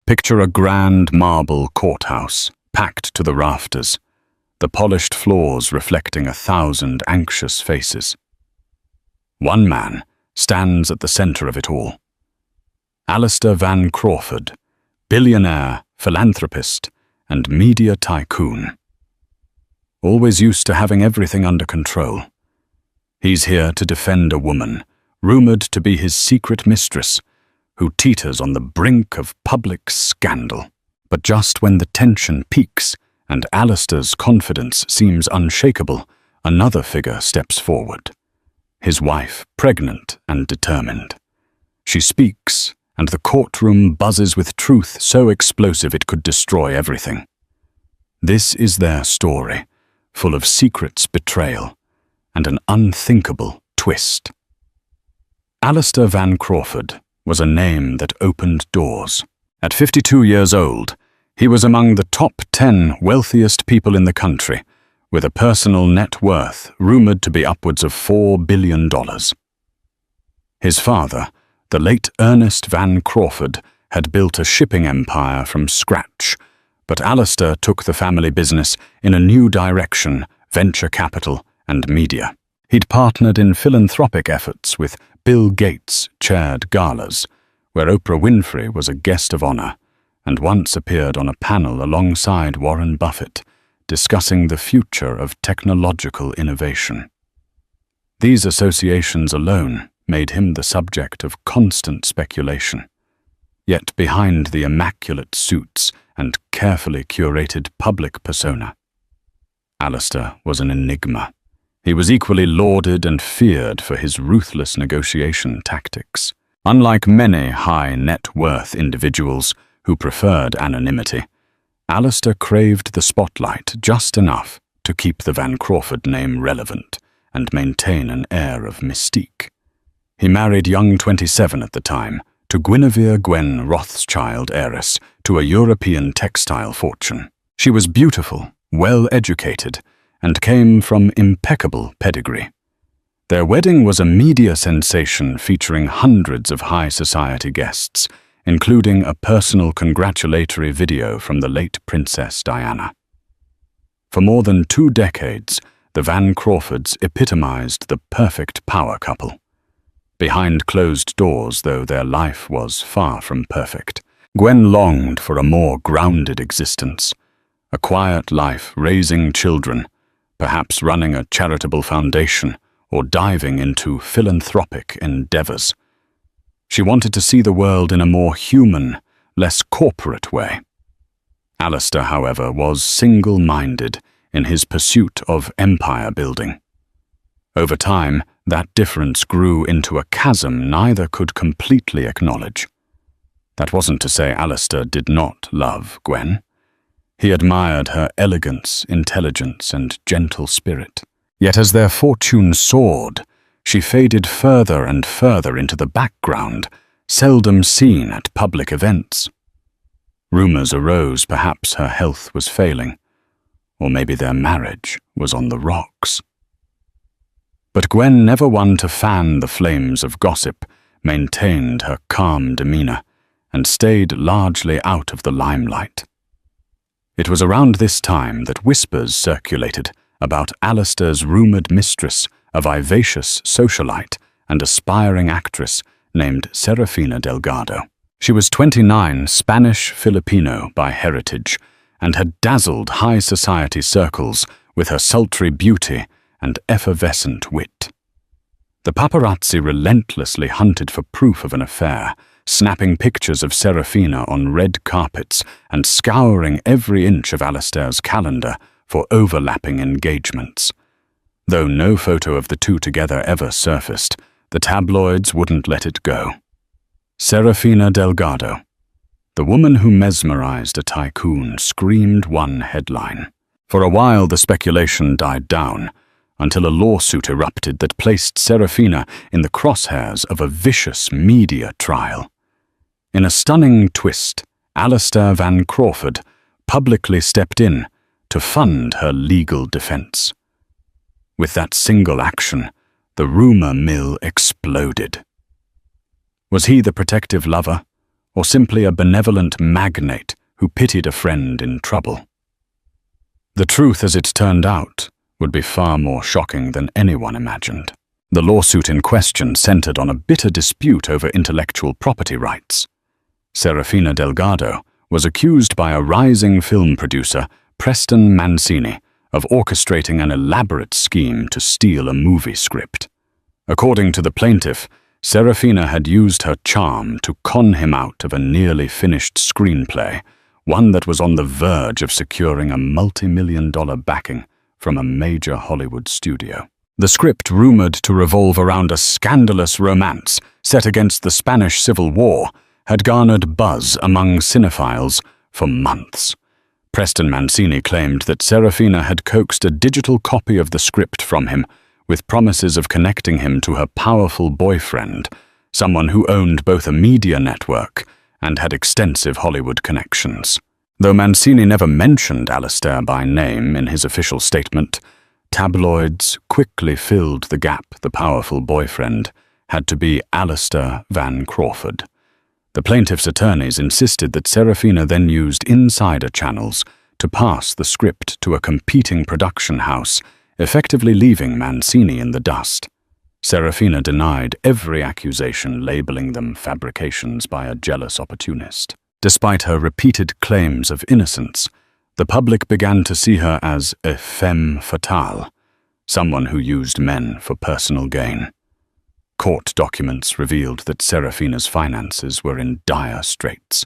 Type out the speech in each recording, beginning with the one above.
Picture a grand marble courthouse, packed to the rafters, the polished floors reflecting 1,000 anxious faces. One man stands at the center of it all. Alistair Van Crawford, billionaire, philanthropist, and media tycoon. Always used to having everything under control. He's here to defend a woman, rumored to be his secret mistress, who teeters on the brink of public scandal. But just when the tension peaks and Alistair's confidence seems unshakable, another figure steps forward. His wife, pregnant and determined. She speaks, and the courtroom buzzes with truth so explosive it could destroy everything. This is their story, full of secrets, betrayal, and an unthinkable twist. Alistair Van Crawford was a name that opened doors. At 52 years old, he was among the top 10 wealthiest people in the country, with a personal net worth rumored to be upwards of $4 billion. His father, the late Ernest Van Crawford, had built a shipping empire from scratch, but Alistair took the family business in a new direction, venture capital and media. He'd partnered in philanthropic efforts with Bill Gates chaired galas, where Oprah Winfrey was a guest of honor, and once appeared on a panel alongside Warren Buffett, discussing the future of technological innovation. These associations alone made him the subject of constant speculation. Yet behind the immaculate suits and carefully curated public persona, Alistair was an enigma. He was equally lauded and feared for his ruthless negotiation tactics. Unlike many high net worth individuals who preferred anonymity, Alistair craved the spotlight just enough to keep the Van Crawford name relevant and maintain an air of mystique. He married young 27 at the time to Guinevere Gwen Rothschild, heiress to a European textile fortune. She was beautiful, well-educated, and came from impeccable pedigree. Their wedding was a media sensation featuring hundreds of high society guests, including a personal congratulatory video from the late Princess Diana. For more than 2 decades, the Van Crawfords epitomized the perfect power couple. Behind closed doors, though, their life was far from perfect. Gwen longed for a more grounded existence, a quiet life raising children, perhaps running a charitable foundation or diving into philanthropic endeavors. She wanted to see the world in a more human, less corporate way. Alistair, however, was single-minded in his pursuit of empire building. Over time, that difference grew into a chasm neither could completely acknowledge. That wasn't to say Alistair did not love Gwen. He admired her elegance, intelligence, and gentle spirit. Yet as their fortune soared, she faded further and further into the background, seldom seen at public events. Rumors arose perhaps her health was failing, or maybe their marriage was on the rocks. But Gwen, never one to fan the flames of gossip, maintained her calm demeanor and stayed largely out of the limelight. It was around this time that whispers circulated about Alistair's rumored mistress, a vivacious socialite and aspiring actress named Serafina Delgado. She was 29, Spanish-Filipino by heritage, and had dazzled high society circles with her sultry beauty and effervescent wit. The paparazzi relentlessly hunted for proof of an affair, snapping pictures of Serafina on red carpets and scouring every inch of Alistair's calendar for overlapping engagements. Though no photo of the two together ever surfaced, the tabloids wouldn't let it go. Serafina Delgado, the woman who mesmerized a tycoon, screamed one headline. For a while the speculation died down, until a lawsuit erupted that placed Serafina in the crosshairs of a vicious media trial. In a stunning twist, Alistair Van Crawford publicly stepped in to fund her legal defense. With that single action, the rumor mill exploded. Was he the protective lover, or simply a benevolent magnate who pitied a friend in trouble. The truth, as it turned out, would be far more shocking than anyone imagined. The lawsuit in question centered on a bitter dispute over intellectual property rights. Serafina Delgado was accused by a rising film producer, Preston Mancini, of orchestrating an elaborate scheme to steal a movie script. According to the plaintiff, Serafina had used her charm to con him out of a nearly finished screenplay, one that was on the verge of securing a multi-million-dollar backing from a major Hollywood studio. The script, rumored to revolve around a scandalous romance set against the Spanish Civil War, had garnered buzz among cinephiles for months. Preston Mancini claimed that Serafina had coaxed a digital copy of the script from him with promises of connecting him to her powerful boyfriend, someone who owned both a media network and had extensive Hollywood connections. Though Mancini never mentioned Alistair by name in his official statement, tabloids quickly filled the gap. The powerful boyfriend had to be Alistair Van Crawford. The plaintiff's attorneys insisted that Serafina then used insider channels to pass the script to a competing production house, effectively leaving Mancini in the dust. Serafina denied every accusation, labeling them fabrications by a jealous opportunist. Despite her repeated claims of innocence, the public began to see her as a femme fatale, someone who used men for personal gain. Court documents revealed that Serafina's finances were in dire straits.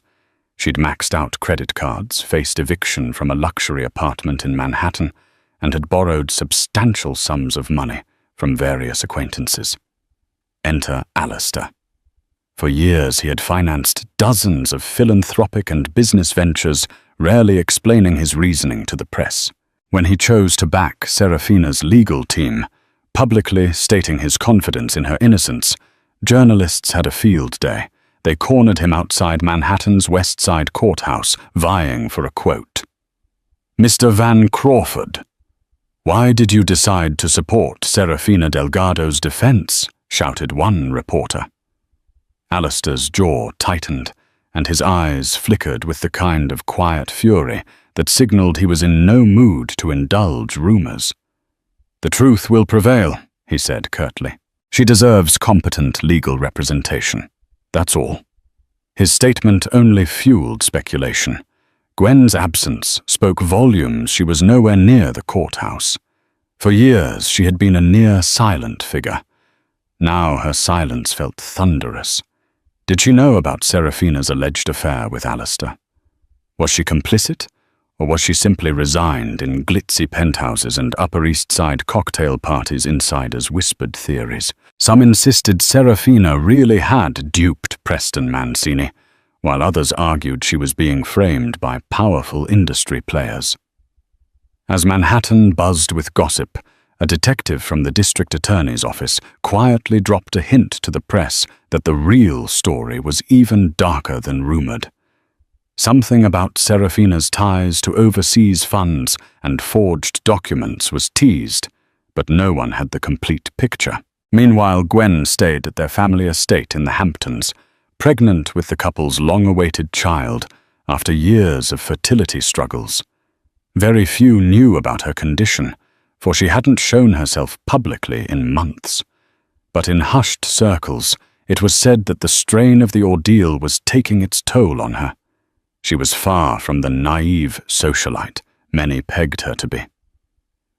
She'd maxed out credit cards, faced eviction from a luxury apartment in Manhattan, and had borrowed substantial sums of money from various acquaintances. Enter Alistair. For years he had financed dozens of philanthropic and business ventures, rarely explaining his reasoning to the press. When he chose to back Serafina's legal team, publicly stating his confidence in her innocence, journalists had a field day. They cornered him outside Manhattan's West Side courthouse, vying for a quote. "Mr. Van Crawford, why did you decide to support Serafina Delgado's defense?" shouted one reporter. Alistair's jaw tightened, and his eyes flickered with the kind of quiet fury that signaled he was in no mood to indulge rumors. "The truth will prevail," he said curtly. "She deserves competent legal representation. That's all." His statement only fueled speculation. Gwen's absence spoke volumes. She was nowhere near the courthouse. For years, she had been a near-silent figure. Now her silence felt thunderous. Did she know about Serafina's alleged affair with Alistair? Was she complicit? Or was she simply resigned in glitzy penthouses and Upper East Side cocktail parties, insiders whispered theories? Some insisted Serafina really had duped Preston Mancini, while others argued she was being framed by powerful industry players. As Manhattan buzzed with gossip, a detective from the district attorney's office quietly dropped a hint to the press that the real story was even darker than rumored. Something about Serafina's ties to overseas funds and forged documents was teased, but no one had the complete picture. Meanwhile, Gwen stayed at their family estate in the Hamptons, pregnant with the couple's long-awaited child after years of fertility struggles. Very few knew about her condition, for she hadn't shown herself publicly in months. But in hushed circles, it was said that the strain of the ordeal was taking its toll on her. She was far from the naive socialite many pegged her to be.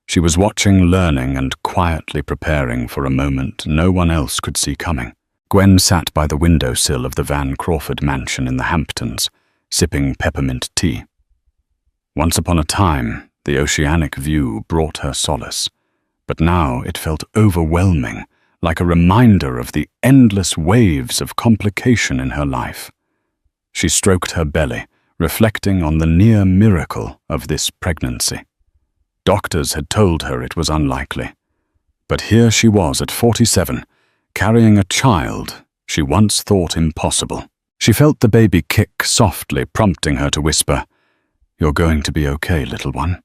She was watching, learning, and quietly preparing for a moment no one else could see coming. Gwen sat by the windowsill of the Van Crawford mansion in the Hamptons, sipping peppermint tea. Once upon a time, the oceanic view brought her solace, but now it felt overwhelming, like a reminder of the endless waves of complication in her life. She stroked her belly, reflecting on the near miracle of this pregnancy. Doctors had told her it was unlikely, but here she was at 47, carrying a child she once thought impossible. She felt the baby kick softly, prompting her to whisper, "You're going to be okay, little one."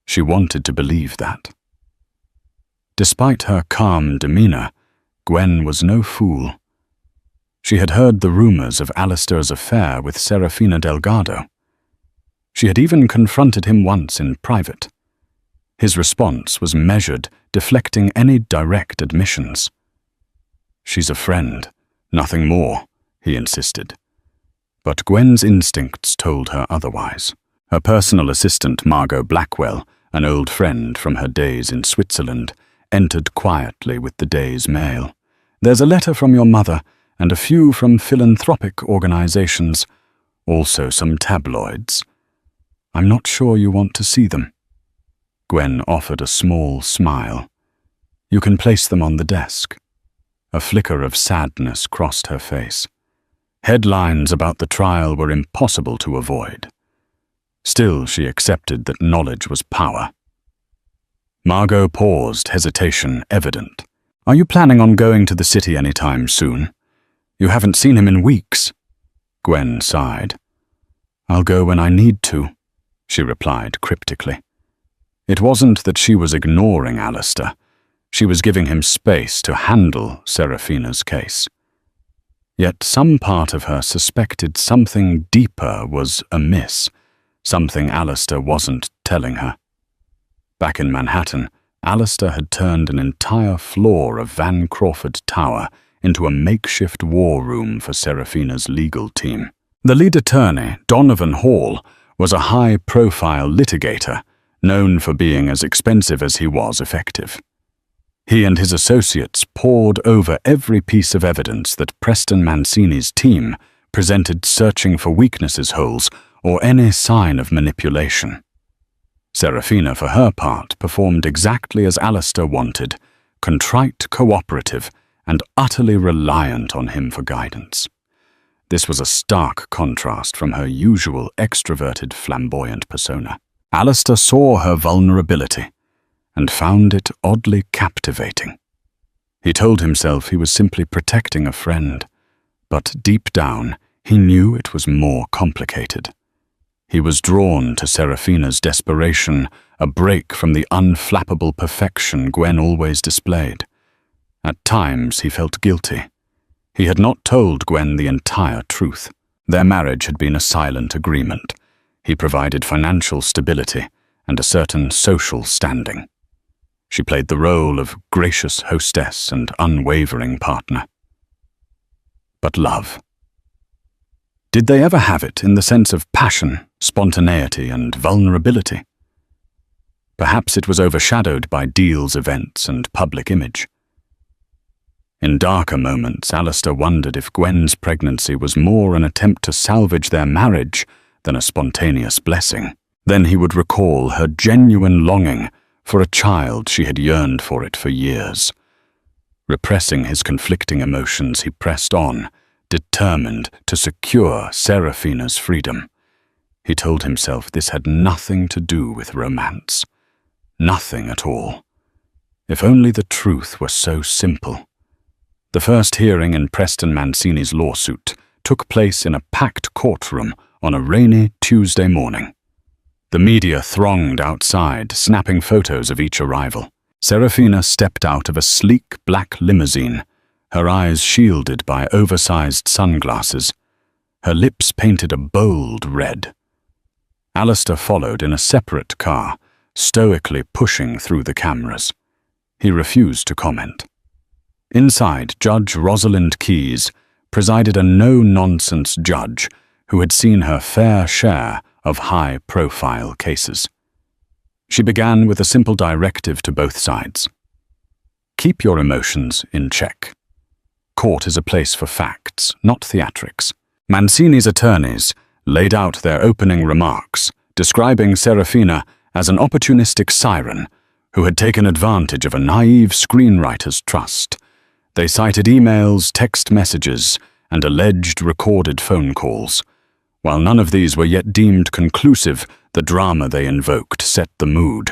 She wanted to believe that. Despite her calm demeanor, Gwen was no fool. She had heard the rumors of Alistair's affair with Serafina Delgado. She had even confronted him once in private. His response was measured, deflecting any direct admissions. "She's a friend, nothing more," he insisted. But Gwen's instincts told her otherwise. Her personal assistant, Margot Blackwell, an old friend from her days in Switzerland, entered quietly with the day's mail. "There's a letter from your mother, and a few from philanthropic organizations, also some tabloids. I'm not sure you want to see them." Gwen offered a small smile. "You can place them on the desk." A flicker of sadness crossed her face. Headlines about the trial were impossible to avoid. Still, she accepted that knowledge was power. Margot paused, hesitation evident. "Are you planning on going to the city anytime soon? You haven't seen him in weeks." Gwen sighed. "I'll go when I need to," she replied cryptically. It wasn't that she was ignoring Alistair. She was giving him space to handle Serafina's case. Yet some part of her suspected something deeper was amiss, something Alistair wasn't telling her. Back in Manhattan, Alistair had turned an entire floor of Van Crawford Tower into a makeshift war room for Serafina's legal team. The lead attorney, Donovan Hall, was a high-profile litigator, known for being as expensive as he was effective. He and his associates pored over every piece of evidence that Preston Mancini's team presented, searching for weaknesses, holes, or any sign of manipulation. Serafina, for her part, performed exactly as Alistair wanted, contrite, cooperative, and utterly reliant on him for guidance. This was a stark contrast from her usual extroverted, flamboyant persona. Alistair saw her vulnerability and found it oddly captivating. He told himself he was simply protecting a friend, but deep down he knew it was more complicated. He was drawn to Serafina's desperation, a break from the unflappable perfection Gwen always displayed. At times he felt guilty. He had not told Gwen the entire truth. Their marriage had been a silent agreement. He provided financial stability and a certain social standing. She played the role of gracious hostess and unwavering partner. But love. Did they ever have it in the sense of passion, spontaneity, and vulnerability? Perhaps it was overshadowed by Deal's events and public image. In darker moments, Alistair wondered if Gwen's pregnancy was more an attempt to salvage their marriage than a spontaneous blessing. Then he would recall her genuine longing for a child she had yearned for it for years. Repressing his conflicting emotions, he pressed on, determined to secure Serafina's freedom. He told himself this had nothing to do with romance. Nothing at all. If only the truth were so simple. The first hearing in Preston Mancini's lawsuit took place in a packed courtroom on a rainy Tuesday morning. The media thronged outside, snapping photos of each arrival. Serafina stepped out of a sleek black limousine, her eyes shielded by oversized sunglasses, her lips painted a bold red. Alistair followed in a separate car, stoically pushing through the cameras. He refused to comment. Inside, Judge Rosalind Keyes presided, a no-nonsense judge who had seen her fair share of high-profile cases. She began with a simple directive to both sides. Keep your emotions in check. Court is a place for facts, not theatrics. Mancini's attorneys laid out their opening remarks, describing Serafina as an opportunistic siren who had taken advantage of a naive screenwriter's trust. They cited emails, text messages, and alleged recorded phone calls. While none of these were yet deemed conclusive, the drama they invoked set the mood.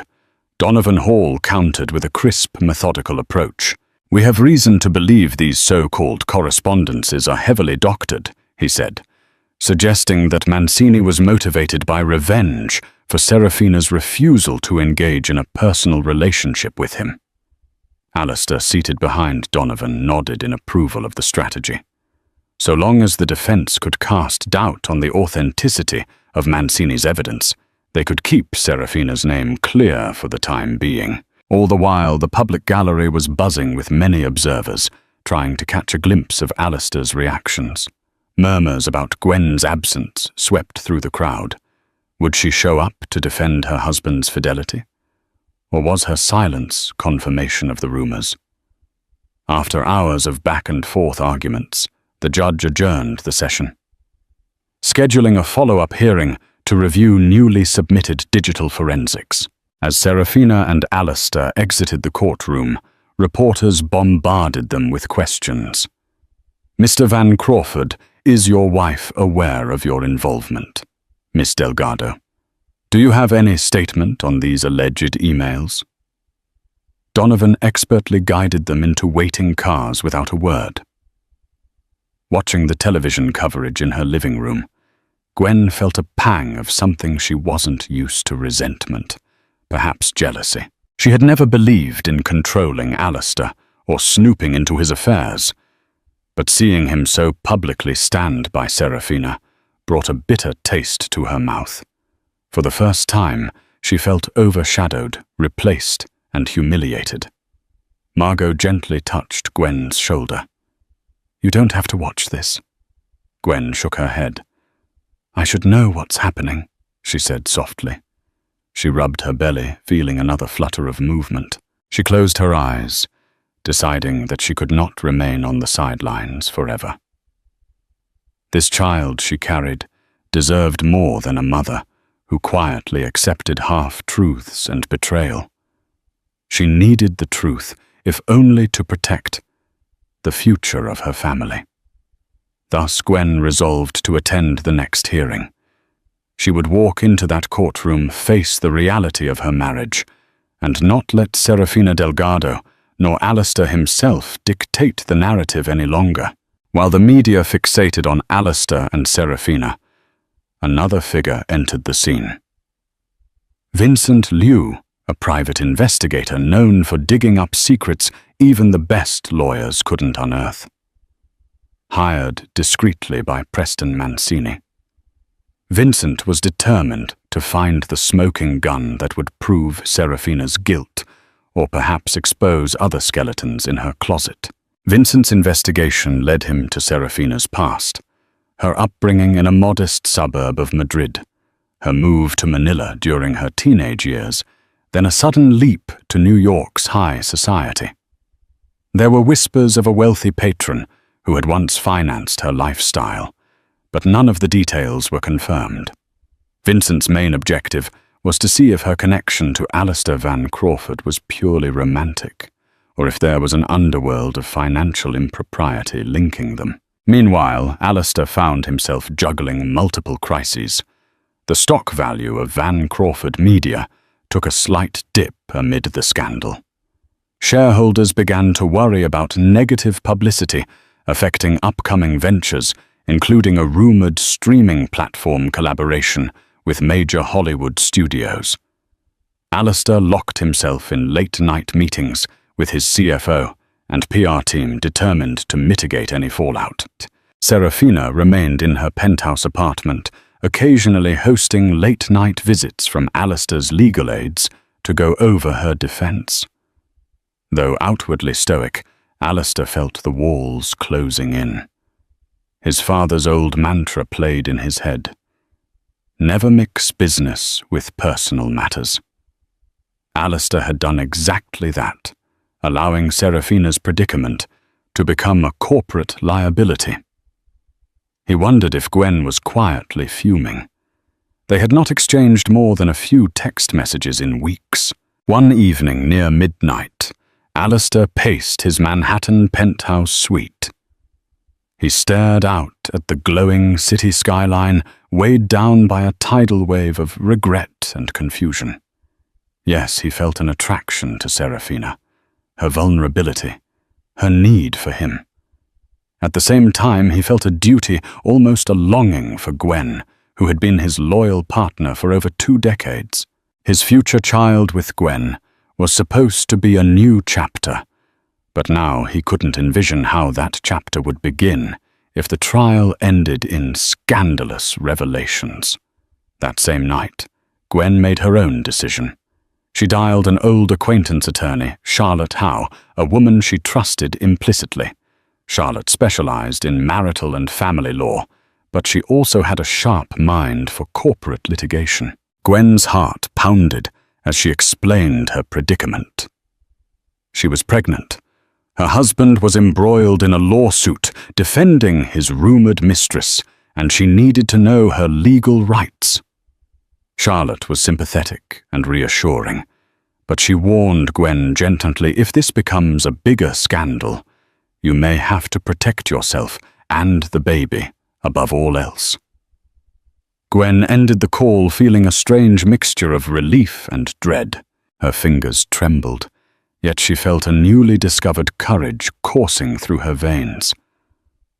Donovan Hall countered with a crisp, methodical approach. "We have reason to believe these so-called correspondences are heavily doctored," he said, suggesting that Mancini was motivated by revenge for Serafina's refusal to engage in a personal relationship with him. Alistair, seated behind Donovan, nodded in approval of the strategy. So long as the defense could cast doubt on the authenticity of Mancini's evidence, they could keep Serafina's name clear for the time being. All the while, the public gallery was buzzing with many observers, trying to catch a glimpse of Alistair's reactions. Murmurs about Gwen's absence swept through the crowd. Would she show up to defend her husband's fidelity? Or was her silence confirmation of the rumors? After hours of back-and-forth arguments, the judge adjourned the session, scheduling a follow-up hearing to review newly submitted digital forensics. As Serafina and Alistair exited the courtroom, reporters bombarded them with questions. "Mr. Van Crawford, is your wife aware of your involvement? Miss Delgado, do you have any statement on these alleged emails?" Donovan expertly guided them into waiting cars without a word. Watching the television coverage in her living room, Gwen felt a pang of something she wasn't used to: resentment, perhaps jealousy. She had never believed in controlling Alistair or snooping into his affairs, but seeing him so publicly stand by Serafina brought a bitter taste to her mouth. For the first time, she felt overshadowed, replaced, and humiliated. Margot gently touched Gwen's shoulder. "You don't have to watch this." Gwen shook her head. "I should know what's happening," she said softly. She rubbed her belly, feeling another flutter of movement. She closed her eyes, deciding that she could not remain on the sidelines forever. This child she carried deserved more than a mother who quietly accepted half-truths and betrayal. She needed the truth, if only to protect the future of her family. Thus Gwen resolved to attend the next hearing. She would walk into that courtroom, face the reality of her marriage, and not let Serafina Delgado nor Alistair himself dictate the narrative any longer. While the media fixated on Alistair and Serafina, another figure entered the scene. Vincent Liu, a private investigator known for digging up secrets even the best lawyers couldn't unearth. Hired discreetly by Preston Mancini, Vincent was determined to find the smoking gun that would prove Serafina's guilt, or perhaps expose other skeletons in her closet. Vincent's investigation led him to Serafina's past, her upbringing in a modest suburb of Madrid, her move to Manila during her teenage years, then a sudden leap to New York's high society. There were whispers of a wealthy patron who had once financed her lifestyle, but none of the details were confirmed. Vincent's main objective was to see if her connection to Alistair Van Crawford was purely romantic, or if there was an underworld of financial impropriety linking them. Meanwhile, Alistair found himself juggling multiple crises. The stock value of Van Crawford Media took a slight dip amid the scandal. Shareholders began to worry about negative publicity affecting upcoming ventures, including a rumored streaming platform collaboration with major Hollywood studios. Alistair locked himself in late-night meetings with his CFO and PR team determined to mitigate any fallout. Serafina remained in her penthouse apartment, occasionally hosting late-night visits from Alistair's legal aides to go over her defense. Though outwardly stoic, Alistair felt the walls closing in. His father's old mantra played in his head: never mix business with personal matters. Alistair had done exactly that, allowing Serafina's predicament to become a corporate liability. He wondered if Gwen was quietly fuming. They had not exchanged more than a few text messages in weeks. One evening near midnight, Alistair paced his Manhattan penthouse suite. He stared out at the glowing city skyline, weighed down by a tidal wave of regret and confusion. Yes, he felt an attraction to Serafina, her vulnerability, her need for him. At the same time, he felt a duty, almost a longing for Gwen, who had been his loyal partner for over 2 decades. His future child with Gwen was supposed to be a new chapter, but now he couldn't envision how that chapter would begin if the trial ended in scandalous revelations. That same night, Gwen made her own decision. She dialed an old acquaintance attorney, Charlotte Howe, a woman she trusted implicitly. Charlotte specialized in marital and family law, but she also had a sharp mind for corporate litigation. Gwen's heart pounded as she explained her predicament. She was pregnant. Her husband was embroiled in a lawsuit defending his rumored mistress, and she needed to know her legal rights. Charlotte was sympathetic and reassuring, but she warned Gwen gently, if this becomes a bigger scandal, you may have to protect yourself and the baby above all else. Gwen ended the call feeling a strange mixture of relief and dread. Her fingers trembled, yet she felt a newly discovered courage coursing through her veins.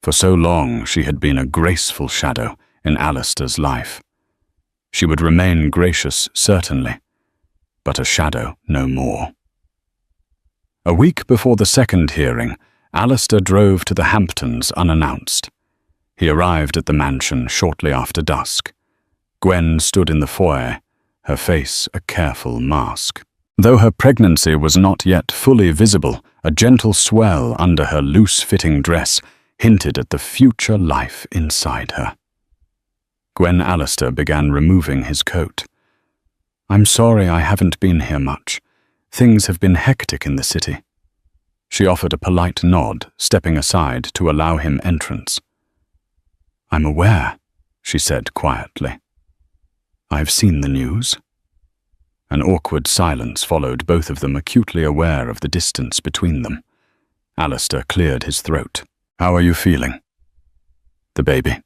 For so long she had been a graceful shadow in Alistair's life. She would remain gracious, certainly, but a shadow no more. A week before the second hearing, Alistair drove to the Hamptons unannounced. He arrived at the mansion shortly after dusk. Gwen stood in the foyer, her face a careful mask. Though her pregnancy was not yet fully visible, a gentle swell under her loose-fitting dress hinted at the future life inside her. Gwen Alistair began removing his coat. "I'm sorry I haven't been here much. Things have been hectic in the city." She offered a polite nod, stepping aside to allow him entrance. "I'm aware," she said quietly. "I've seen the news." An awkward silence followed, both of them acutely aware of the distance between them. Alistair cleared his throat. "How are you feeling?" "The baby."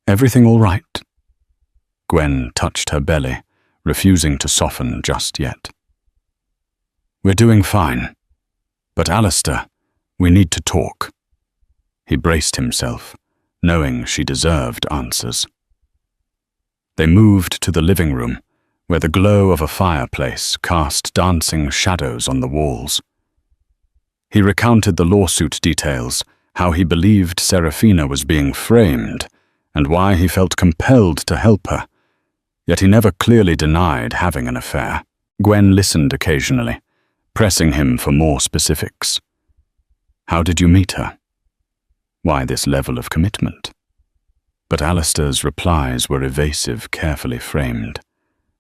"Everything all right?" Gwen touched her belly, refusing to soften just yet. "We're doing fine. But Alistair, we need to talk." He braced himself, knowing she deserved answers. They moved to the living room, where the glow of a fireplace cast dancing shadows on the walls. He recounted the lawsuit details, how he believed Serafina was being framed, and why he felt compelled to help her. Yet he never clearly denied having an affair. Gwen listened occasionally, pressing him for more specifics. How did you meet her? Why this level of commitment? But Alistair's replies were evasive, carefully framed.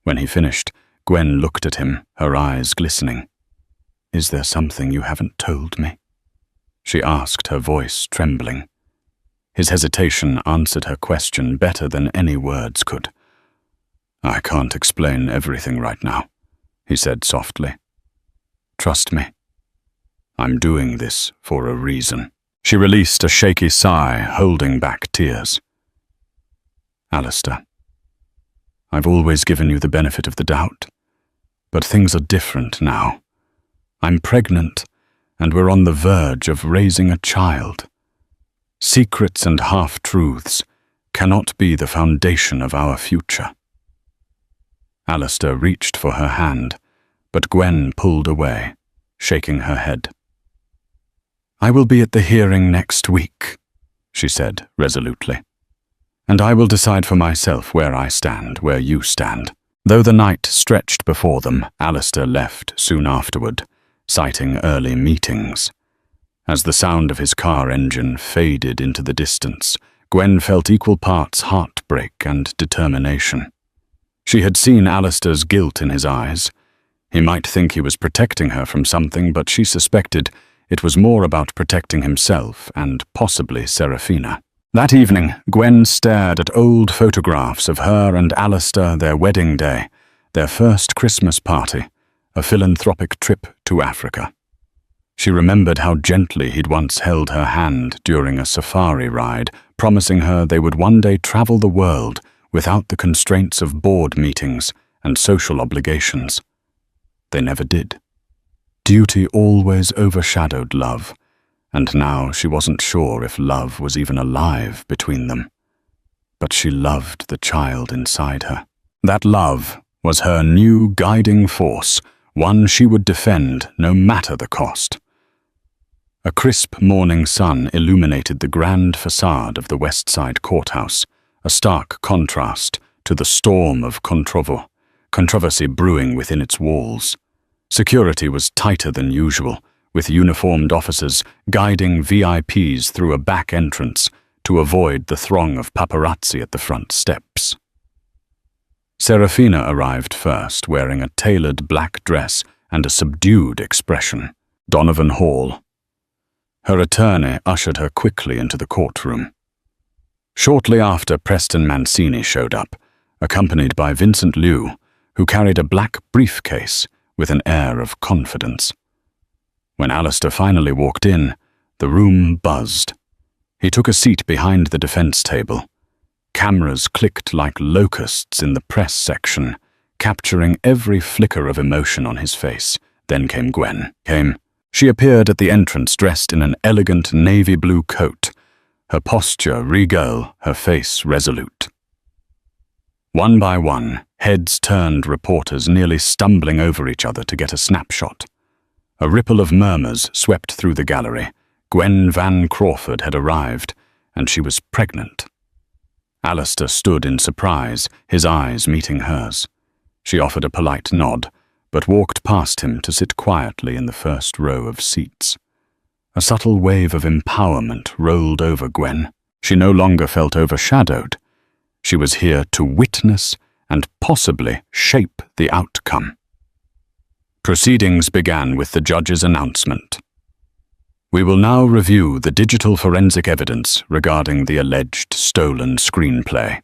When he finished, Gwen looked at him, her eyes glistening. "Is there something you haven't told me?" she asked, her voice trembling. His hesitation answered her question better than any words could. "I can't explain everything right now," he said softly. "Trust me. I'm doing this for a reason." She released a shaky sigh, holding back tears. "Alistair, I've always given you the benefit of the doubt, but things are different now. I'm pregnant, and we're on the verge of raising a child. Secrets and half-truths cannot be the foundation of our future." Alistair reached for her hand, but Gwen pulled away, shaking her head. "I will be at the hearing next week," she said resolutely. "And I will decide for myself where I stand, where you stand." Though the night stretched before them, Alistair left soon afterward, citing early meetings. As the sound of his car engine faded into the distance, Gwen felt equal parts heartbreak and determination. She had seen Alistair's guilt in his eyes. He might think he was protecting her from something, but she suspected it was more about protecting himself and possibly Serafina. That evening, Gwen stared at old photographs of her and Alistair, their wedding day, their first Christmas party, a philanthropic trip to Africa. She remembered how gently he'd once held her hand during a safari ride, promising her they would one day travel the world without the constraints of board meetings and social obligations. They never did. Duty always overshadowed love, and now she wasn't sure if love was even alive between them. But she loved the child inside her. That love was her new guiding force, one she would defend no matter the cost. A crisp morning sun illuminated the grand facade of the West Side Courthouse, a stark contrast to the storm of controversy brewing within its walls. Security was tighter than usual, with uniformed officers guiding VIPs through a back entrance to avoid the throng of paparazzi at the front steps. Serafina arrived first, wearing a tailored black dress and a subdued expression. Donovan Hall. Her attorney ushered her quickly into the courtroom. Shortly after, Preston Mancini showed up, accompanied by Vincent Liu, who carried a black briefcase with an air of confidence. When Alistair finally walked in, the room buzzed. He took a seat behind the defense table. Cameras clicked like locusts in the press section, capturing every flicker of emotion on his face. Then came Gwen. She appeared at the entrance dressed in an elegant navy blue coat, her posture regal, her face resolute. One by one, heads turned reporters, nearly stumbling over each other to get a snapshot. A ripple of murmurs swept through the gallery. Gwen Van Crawford had arrived, and she was pregnant. Alistair stood in surprise, his eyes meeting hers. She offered a polite nod, but walked past him to sit quietly in the first row of seats. A subtle wave of empowerment rolled over Gwen. She no longer felt overshadowed. She was here to witness and possibly shape the outcome. Proceedings began with the judge's announcement. We will now review the digital forensic evidence regarding the alleged stolen screenplay.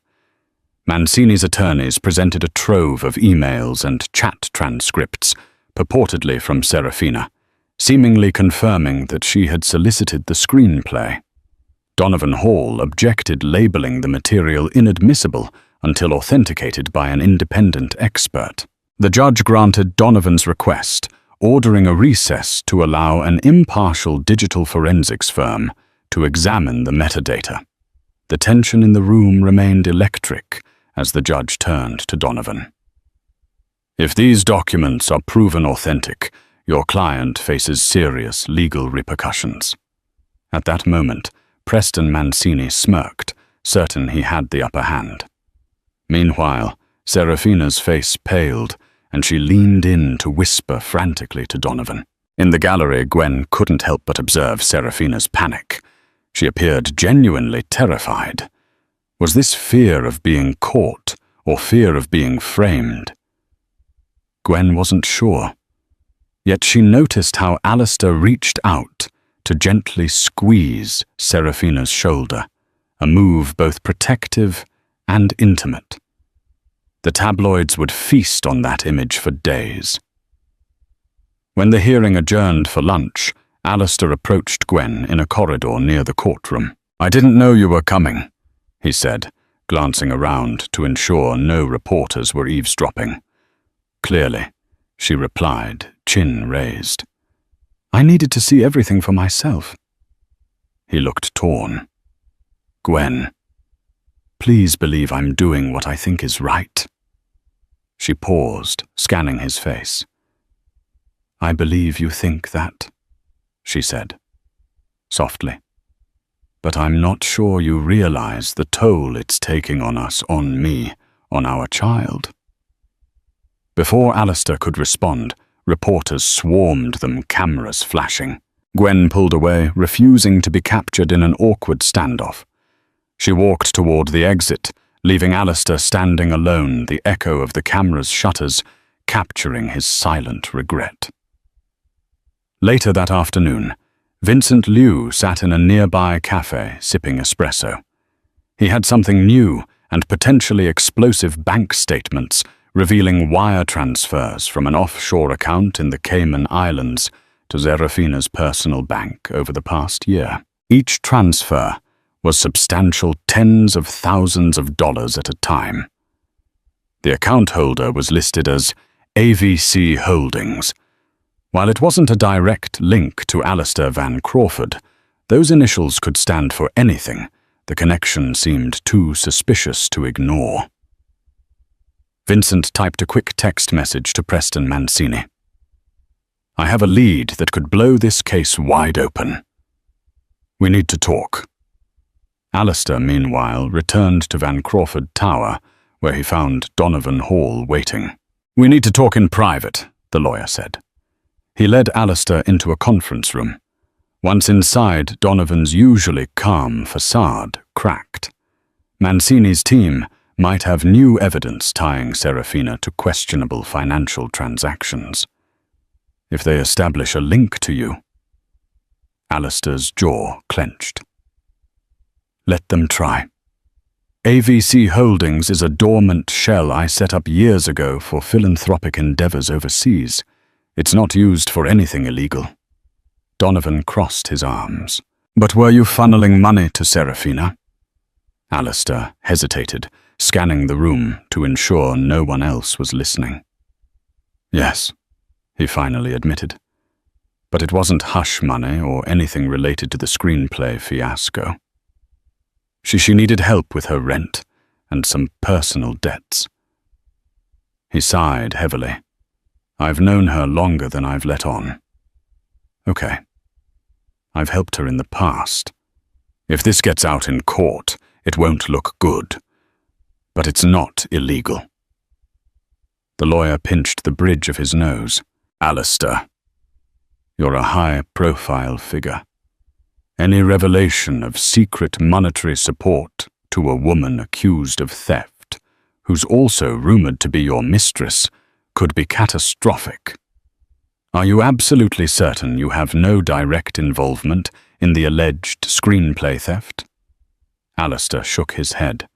Mancini's attorneys presented a trove of emails and chat transcripts, purportedly from Serafina, seemingly confirming that she had solicited the screenplay. Donovan Hall objected, labeling the material inadmissible until authenticated by an independent expert. The judge granted Donovan's request, ordering a recess to allow an impartial digital forensics firm to examine the metadata. The tension in the room remained electric as the judge turned to Donovan. If these documents are proven authentic, your client faces serious legal repercussions. At that moment, Preston Mancini smirked, certain he had the upper hand. Meanwhile, Serafina's face paled, and she leaned in to whisper frantically to Donovan. In the gallery, Gwen couldn't help but observe Serafina's panic. She appeared genuinely terrified. Was this fear of being caught or fear of being framed? Gwen wasn't sure. Yet she noticed how Alistair reached out to gently squeeze Serafina's shoulder, a move both protective and intimate. The tabloids would feast on that image for days. When the hearing adjourned for lunch, Alistair approached Gwen in a corridor near the courtroom. "I didn't know you were coming," he said, glancing around to ensure no reporters were eavesdropping. "Clearly," she replied, chin raised. "I needed to see everything for myself." He looked torn. "Gwen, please believe I'm doing what I think is right." She paused, scanning his face. "I believe you think that," she said, softly. "But I'm not sure you realize the toll it's taking on us, on me, on our child." Before Alistair could respond, reporters swarmed them, cameras flashing. Gwen pulled away, refusing to be captured in an awkward standoff. She walked toward the exit, leaving Alistair standing alone, the echo of the camera's shutters capturing his silent regret. Later that afternoon, Vincent Liu sat in a nearby cafe sipping espresso. He had something new and potentially explosive bank statements revealing wire transfers from an offshore account in the Cayman Islands to Serafina's personal bank over the past year. Each transfer was substantial tens of thousands of dollars at a time. The account holder was listed as AVC Holdings. While it wasn't a direct link to Alistair Van Crawford, those initials could stand for anything. The connection seemed too suspicious to ignore. Vincent typed a quick text message to Preston Mancini. "I have a lead that could blow this case wide open." We need to talk. Alistair, meanwhile, returned to Van Crawford Tower, where he found Donovan Hall waiting. We need to talk in private, the lawyer said. He led Alistair into a conference room. Once inside, Donovan's usually calm facade cracked. Mancini's team might have new evidence tying Serafina to questionable financial transactions. If they establish a link to you... Alistair's jaw clenched. Let them try. AVC Holdings is a dormant shell I set up years ago for philanthropic endeavors overseas. It's not used for anything illegal. Donovan crossed his arms. But were you funneling money to Serafina? Alistair hesitated, scanning the room to ensure no one else was listening. Yes, he finally admitted. But it wasn't hush money or anything related to the screenplay fiasco. She needed help with her rent and some personal debts. He sighed heavily. I've known her longer than I've let on. Okay. I've helped her in the past. If this gets out in court, it won't look good. But it's not illegal. The lawyer pinched the bridge of his nose. Alistair, you're a high-profile figure. Any revelation of secret monetary support to a woman accused of theft, who's also rumored to be your mistress, could be catastrophic. Are you absolutely certain you have no direct involvement in the alleged screenplay theft? Alistair shook his head.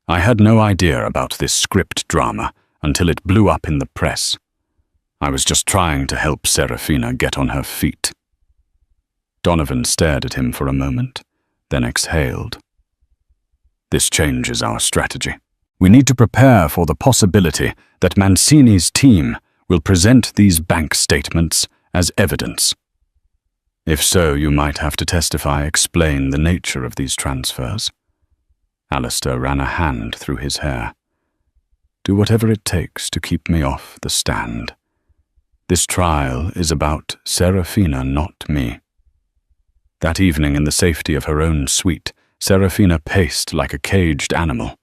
I had no idea about this script drama until it blew up in the press. I was just trying to help Serafina get on her feet. Donovan stared at him for a moment, then exhaled. This changes our strategy. We need to prepare for the possibility that Mancini's team will present these bank statements as evidence. If so, you might have to explain the nature of these transfers. Alistair ran a hand through his hair. Do whatever it takes to keep me off the stand. This trial is about Serafina, not me. That evening, in the safety of her own suite, Serafina paced like a caged animal.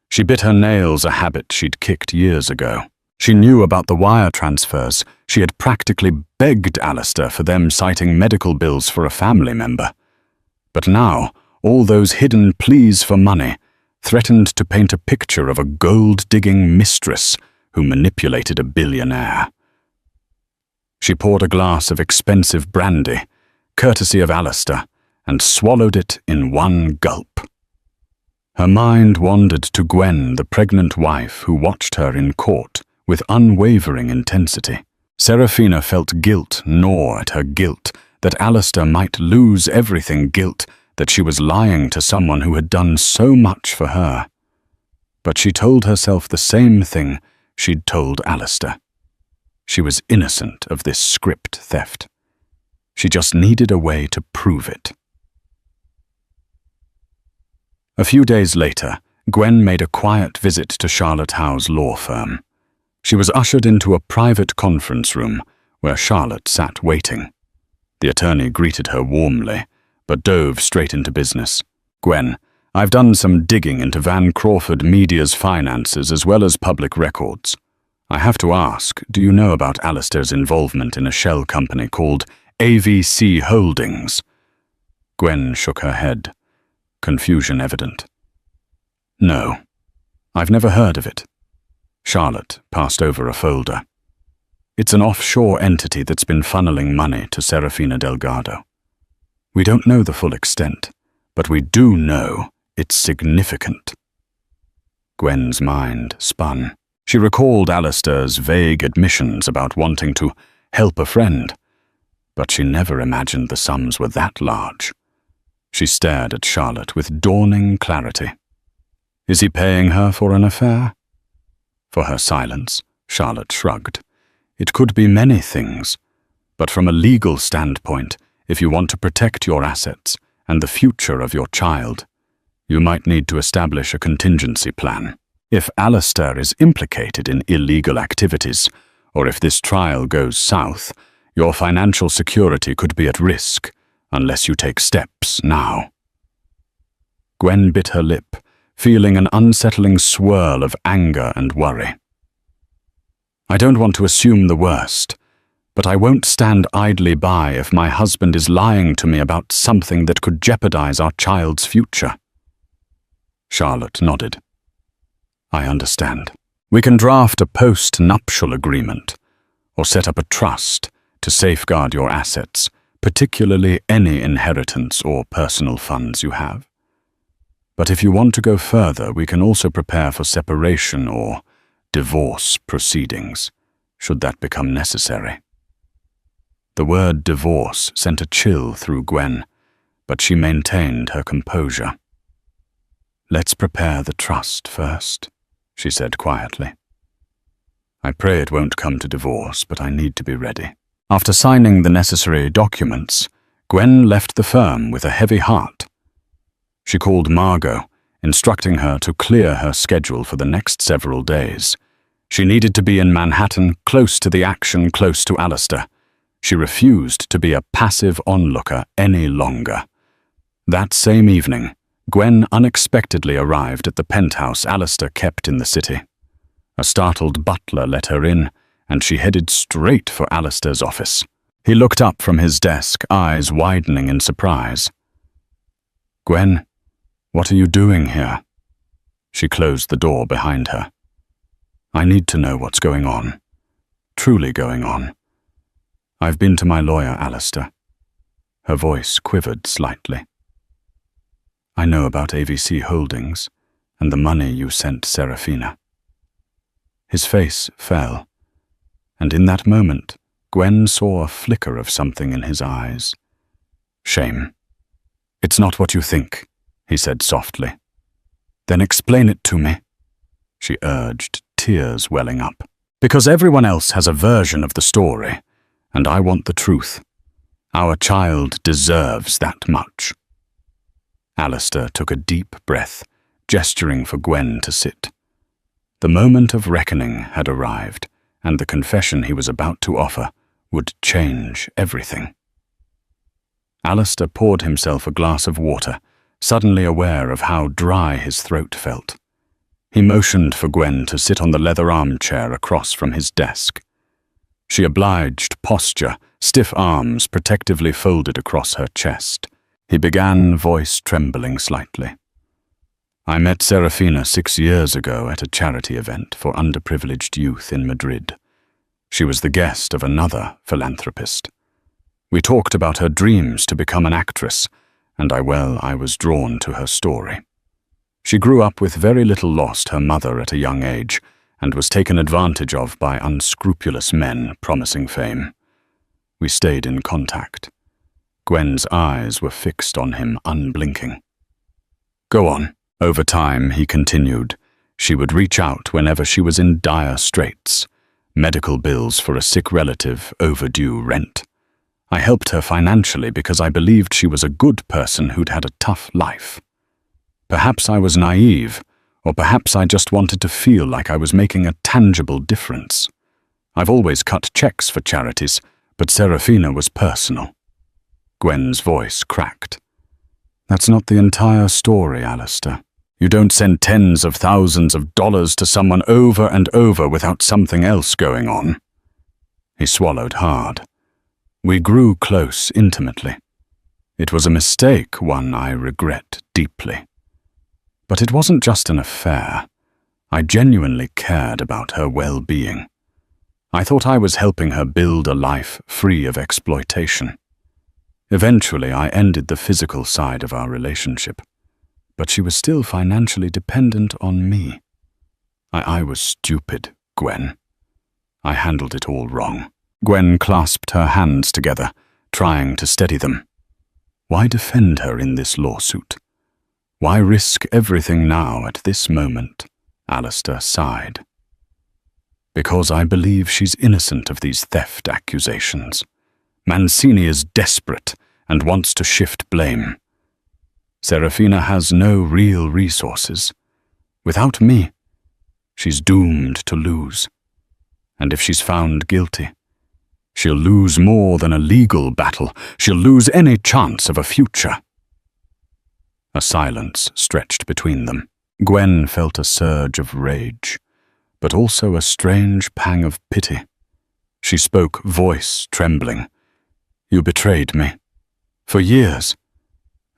She bit her nails, a habit she'd kicked years ago. She knew about the wire transfers. She had practically begged Alistair for them, citing medical bills for a family member. But now, all those hidden pleas for money threatened to paint a picture of a gold-digging mistress who manipulated a billionaire. She poured a glass of expensive brandy, courtesy of Alistair, and swallowed it in one gulp. Her mind wandered to Gwen, the pregnant wife who watched her in court with unwavering intensity. Serafina felt guilt gnaw at her guilt, that Alistair might lose everything, guilt that she was lying to someone who had done so much for her. But she told herself the same thing she'd told Alistair. She was innocent of this script theft. She just needed a way to prove it. A few days later, Gwen made a quiet visit to Charlotte Howe's law firm. She was ushered into a private conference room where Charlotte sat waiting. The attorney greeted her warmly, but dove straight into business. Gwen, I've done some digging into Van Crawford Media's finances as well as public records. I have to ask, do you know about Alistair's involvement in a shell company called AVC Holdings? Gwen shook her head, confusion evident. No, I've never heard of it. Charlotte passed over a folder. It's an offshore entity that's been funneling money to Serafina Delgado. We don't know the full extent, but we do know it's significant. Gwen's mind spun. She recalled Alistair's vague admissions about wanting to help a friend, but she never imagined the sums were that large. She stared at Charlotte with dawning clarity. Is he paying her for an affair? For her silence, Charlotte shrugged. It could be many things, but from a legal standpoint, if you want to protect your assets and the future of your child, you might need to establish a contingency plan. If Alistair is implicated in illegal activities, or if this trial goes south, your financial security could be at risk, unless you take steps now." Gwen bit her lip, feeling an unsettling swirl of anger and worry. "I don't want to assume the worst, but I won't stand idly by if my husband is lying to me about something that could jeopardize our child's future." Charlotte nodded. "I understand. We can draft a post-nuptial agreement, or set up a trust to safeguard your assets, particularly any inheritance or personal funds you have. But if you want to go further, we can also prepare for separation or divorce proceedings, should that become necessary." The word divorce sent a chill through Gwen, but she maintained her composure. "Let's prepare the trust first," she said quietly. "I pray it won't come to divorce, but I need to be ready." After signing the necessary documents, Gwen left the firm with a heavy heart. She called Margot, instructing her to clear her schedule for the next several days. She needed to be in Manhattan, close to the action, close to Alistair. She refused to be a passive onlooker any longer. That same evening, Gwen unexpectedly arrived at the penthouse Alistair kept in the city. A startled butler let her in, and she headed straight for Alistair's office. He looked up from his desk, eyes widening in surprise. "Gwen, what are you doing here?" She closed the door behind her. "I need to know what's going on. Truly going on. I've been to my lawyer, Alistair." Her voice quivered slightly. "I know about AVC Holdings and the money you sent Serafina." His face fell, and in that moment, Gwen saw a flicker of something in his eyes. "Shame. It's not what you think," he said softly. "Then explain it to me," she urged, tears welling up. "Because everyone else has a version of the story, and I want the truth. Our child deserves that much." Alistair took a deep breath, gesturing for Gwen to sit. The moment of reckoning had arrived, and the confession he was about to offer would change everything. Alistair poured himself a glass of water, suddenly aware of how dry his throat felt. He motioned for Gwen to sit on the leather armchair across from his desk. She obliged posture, stiff arms protectively folded across her chest. He began, voice trembling slightly. "I met Serafina 6 years ago at a charity event for underprivileged youth in Madrid. She was the guest of another philanthropist. We talked about her dreams to become an actress, and I was drawn to her story. She grew up with very little, lost her mother at a young age, and was taken advantage of by unscrupulous men promising fame. We stayed in contact." Gwen's eyes were fixed on him, unblinking. "Go on." Over time, he continued, she would reach out whenever she was in dire straits. Medical bills for a sick relative, overdue rent. I helped her financially because I believed she was a good person who'd had a tough life. Perhaps I was naive, or perhaps I just wanted to feel like I was making a tangible difference. I've always cut checks for charities, but Serafina was personal." Gwen's voice cracked. "That's not the entire story, Alistair. You don't send tens of thousands of dollars to someone over and over without something else going on." He swallowed hard. "We grew close intimately. It was a mistake, one I regret deeply. But it wasn't just an affair. I genuinely cared about her well-being. I thought I was helping her build a life free of exploitation. Eventually, I ended the physical side of our relationship, but she was still financially dependent on me. I was stupid, Gwen. I handled it all wrong." Gwen clasped her hands together, trying to steady them. Why defend her in this lawsuit? Why risk everything now at this moment? Alistair sighed. "Because I believe she's innocent of these theft accusations. Mancini is desperate and wants to shift blame. Serafina has no real resources. Without me, she's doomed to lose. And if she's found guilty, She'll lose more than a legal battle. She'll lose any chance of a future. A silence stretched between them. Gwen felt a surge of rage, but also a strange pang of pity. She spoke, voice trembling. You betrayed me. For years.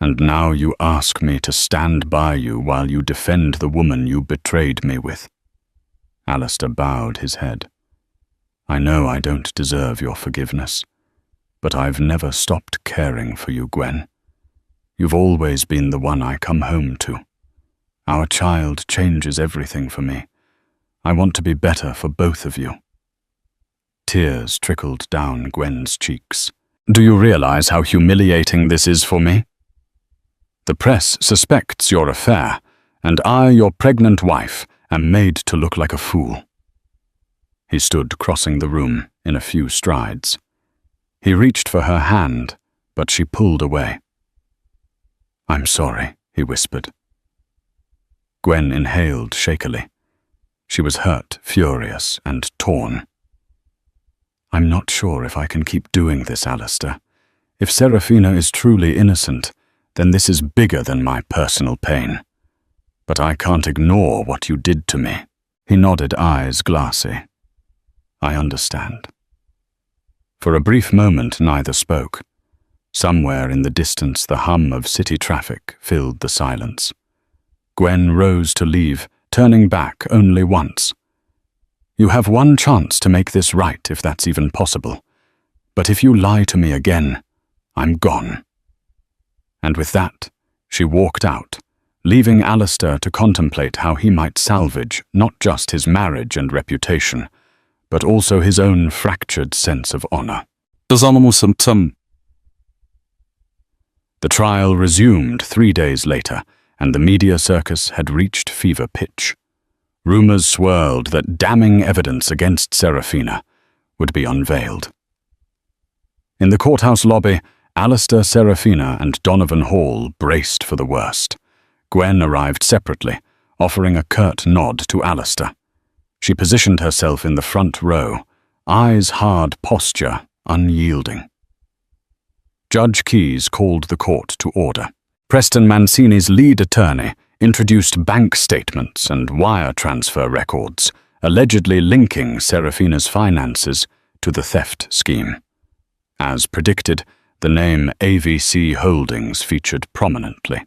And now you ask me to stand by you while you defend the woman you betrayed me with. Alistair bowed his head. I know I don't deserve your forgiveness, but I've never stopped caring for you, Gwen. You've always been the one I come home to. Our child changes everything for me. I want to be better for both of you. Tears trickled down Gwen's cheeks. Do you realize how humiliating this is for me? The press suspects your affair, and I, your pregnant wife, am made to look like a fool. He stood crossing the room in a few strides. He reached for her hand, but she pulled away. I'm sorry, he whispered. Gwen inhaled shakily. She was hurt, furious, and torn. I'm not sure if I can keep doing this, Alistair. If Serafina is truly innocent, then this is bigger than my personal pain. But I can't ignore what you did to me. He nodded, eyes glassy. I understand. For a brief moment, neither spoke. Somewhere in the distance, the hum of city traffic filled the silence. Gwen rose to leave, turning back only once. You have one chance to make this right, if that's even possible. But if you lie to me again, I'm gone. And with that, she walked out, leaving Alistair to contemplate how he might salvage not just his marriage and reputation, but also his own fractured sense of honor. The trial resumed 3 days later, and the media circus had reached fever pitch. Rumors swirled that damning evidence against Serafina would be unveiled. In the courthouse lobby, Alistair, Serafina, and Donovan Hall braced for the worst. Gwen arrived separately, offering a curt nod to Alistair. She positioned herself in the front row, eyes hard, posture unyielding. Judge Keyes called the court to order. Preston Mancini's lead attorney introduced bank statements and wire transfer records, allegedly linking Serafina's finances to the theft scheme. As predicted, the name AVC Holdings featured prominently.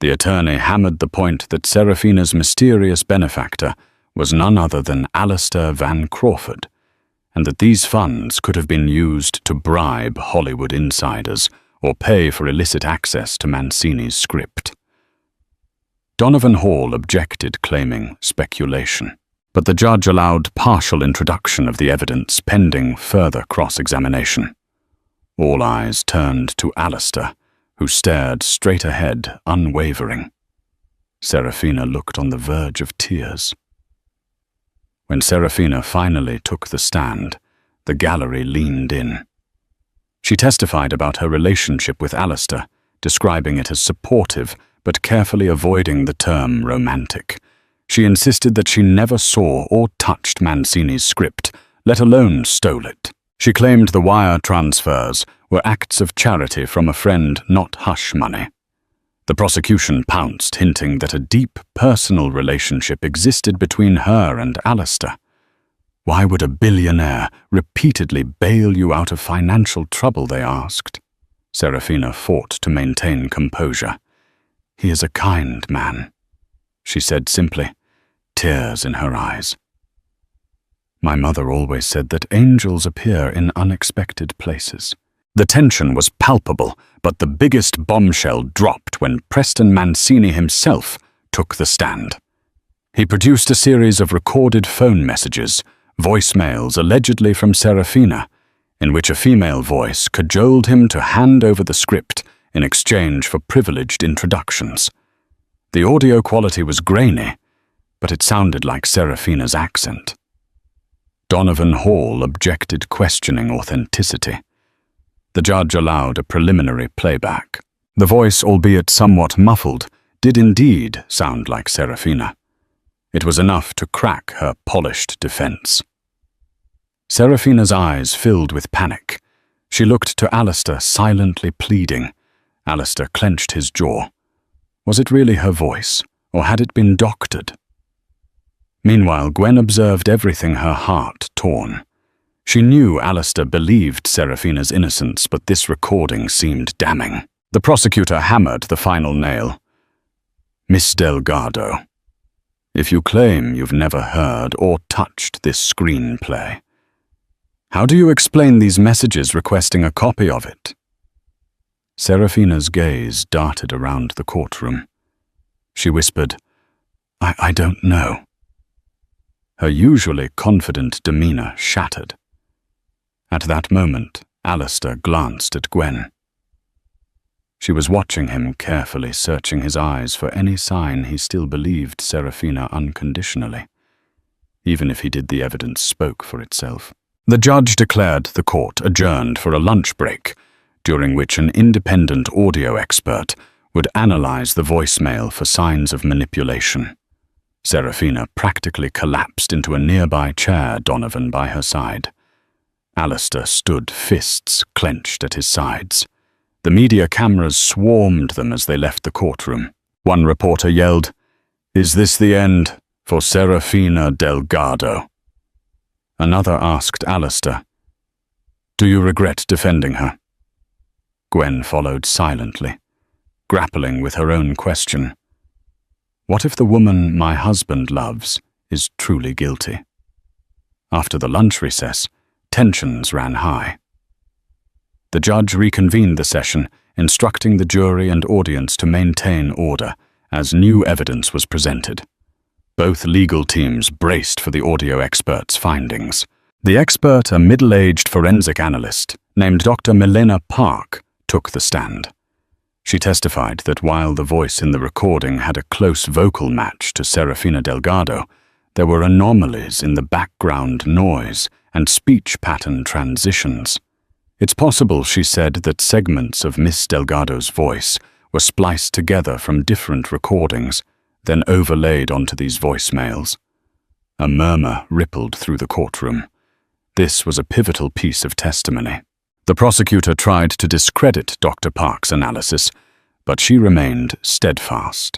The attorney hammered the point that Serafina's mysterious benefactor was none other than Alistair Van Crawford, and that these funds could have been used to bribe Hollywood insiders or pay for illicit access to Mancini's script. Donovan Hall objected, claiming speculation, but the judge allowed partial introduction of the evidence pending further cross-examination. All eyes turned to Alistair, who stared straight ahead, unwavering. Serafina looked on the verge of tears. When Serafina finally took the stand, the gallery leaned in. She testified about her relationship with Alistair, describing it as supportive, but carefully avoiding the term romantic. She insisted that she never saw or touched Mancini's script, let alone stole it. She claimed the wire transfers were acts of charity from a friend, not hush money. The prosecution pounced, hinting that a deep personal relationship existed between her and Alistair. Why would a billionaire repeatedly bail you out of financial trouble, they asked. Serafina fought to maintain composure. He is a kind man, she said simply, tears in her eyes. My mother always said that angels appear in unexpected places. The tension was palpable, but the biggest bombshell dropped when Preston Mancini himself took the stand. He produced a series of recorded phone messages, voicemails allegedly from Serafina, in which a female voice cajoled him to hand over the script in exchange for privileged introductions. The audio quality was grainy, but it sounded like Serafina's accent. Donovan Hall objected, questioning authenticity. The judge allowed a preliminary playback. The voice, albeit somewhat muffled, did indeed sound like Serafina. It was enough to crack her polished defense. Serafina's eyes filled with panic. She looked to Alistair, silently pleading. Alistair clenched his jaw. Was it really her voice, or had it been doctored? Meanwhile, Gwen observed everything, her heart torn. She knew Alistair believed Serafina's innocence, but this recording seemed damning. The prosecutor hammered the final nail. Miss Delgado, if you claim you've never heard or touched this screenplay, how do you explain these messages requesting a copy of it? Serafina's gaze darted around the courtroom. She whispered, I don't know. Her usually confident demeanor shattered. At that moment, Alistair glanced at Gwen. She was watching him carefully, searching his eyes for any sign he still believed Serafina unconditionally. Even if he did, the evidence spoke for itself. The judge declared the court adjourned for a lunch break, during which an independent audio expert would analyze the voicemail for signs of manipulation. Serafina practically collapsed into a nearby chair, Donovan by her side. Alistair stood, fists clenched at his sides. The media cameras swarmed them as they left the courtroom. One reporter yelled, "Is this the end for Serafina Delgado?" Another asked Alistair, "Do you regret defending her?" Gwen followed silently, grappling with her own question. What if the woman my husband loves is truly guilty? After the lunch recess, tensions ran high. The judge reconvened the session, instructing the jury and audience to maintain order as new evidence was presented. Both legal teams braced for the audio expert's findings. The expert, a middle-aged forensic analyst named Dr. Milena Park, took the stand. She testified that while the voice in the recording had a close vocal match to Serafina Delgado, there were anomalies in the background noise and speech pattern transitions. It's possible, she said, that segments of Miss Delgado's voice were spliced together from different recordings, then overlaid onto these voicemails. A murmur rippled through the courtroom. This was a pivotal piece of testimony. The prosecutor tried to discredit Dr. Park's analysis, but she remained steadfast.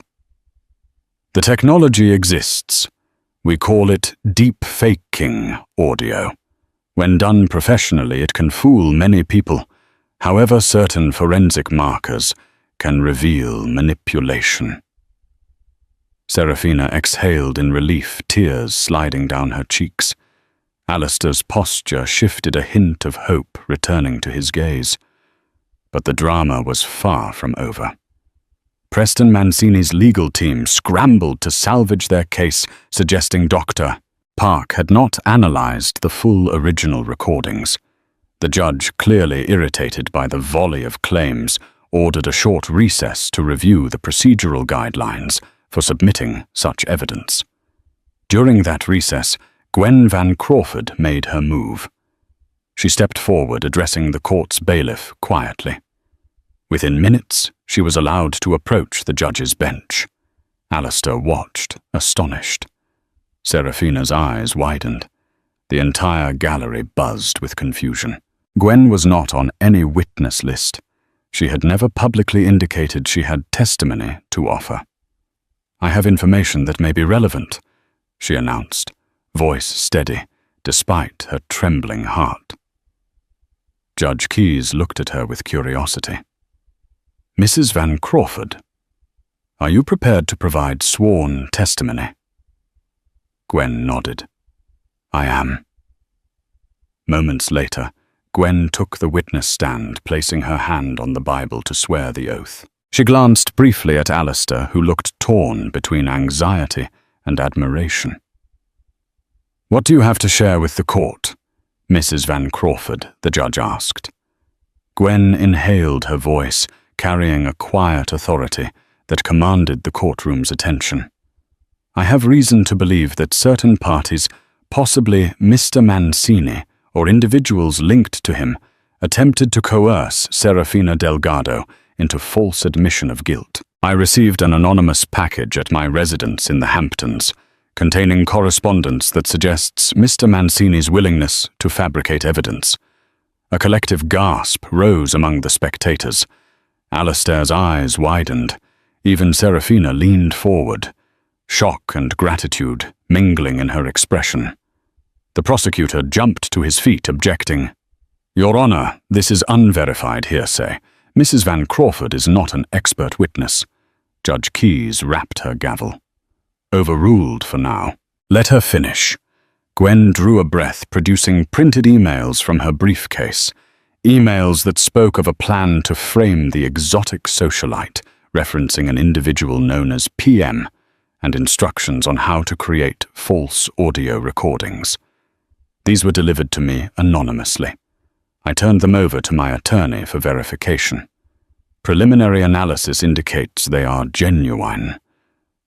The technology exists. We call it deep faking audio. When done professionally, it can fool many people. However, certain forensic markers can reveal manipulation. Serafina exhaled in relief, tears sliding down her cheeks. Alistair's posture shifted, a hint of hope returning to his gaze. But the drama was far from over. Preston Mancini's legal team scrambled to salvage their case, suggesting Dr. Park had not analyzed the full original recordings. The judge, clearly irritated by the volley of claims, ordered a short recess to review the procedural guidelines for submitting such evidence. During that recess, Gwen Van Crawford made her move. She stepped forward, addressing the court's bailiff quietly. Within minutes, she was allowed to approach the judge's bench. Alistair watched, astonished. Serafina's eyes widened. The entire gallery buzzed with confusion. Gwen was not on any witness list. She had never publicly indicated she had testimony to offer. "I have information that may be relevant," she announced, voice steady, despite her trembling heart. Judge Keyes looked at her with curiosity. "Mrs. Van Crawford, are you prepared to provide sworn testimony?" Gwen nodded. "I am." Moments later, Gwen took the witness stand, placing her hand on the Bible to swear the oath. She glanced briefly at Alistair, who looked torn between anxiety and admiration. "What do you have to share with the court, Mrs. Van Crawford?" the judge asked. Gwen inhaled her voice, carrying a quiet authority that commanded the courtroom's attention. "I have reason to believe that certain parties, possibly Mr. Mancini or individuals linked to him, attempted to coerce Serafina Delgado into false admission of guilt. I received an anonymous package at my residence in the Hamptons, containing correspondence that suggests Mr. Mancini's willingness to fabricate evidence. A collective gasp rose among the spectators. Alistair's eyes widened. Even Serafina leaned forward, shock and gratitude mingling in her expression. The prosecutor jumped to his feet, objecting. "Your Honor, this is unverified hearsay. Mrs. Van Crawford is not an expert witness." Judge Keyes rapped her gavel. "Overruled for now. Let her finish." Gwen drew a breath, producing printed emails from her briefcase. Emails that spoke of a plan to frame the exotic socialite, referencing an individual known as PM, and instructions on how to create false audio recordings. These were delivered to me anonymously. I turned them over to my attorney for verification. Preliminary analysis indicates they are genuine,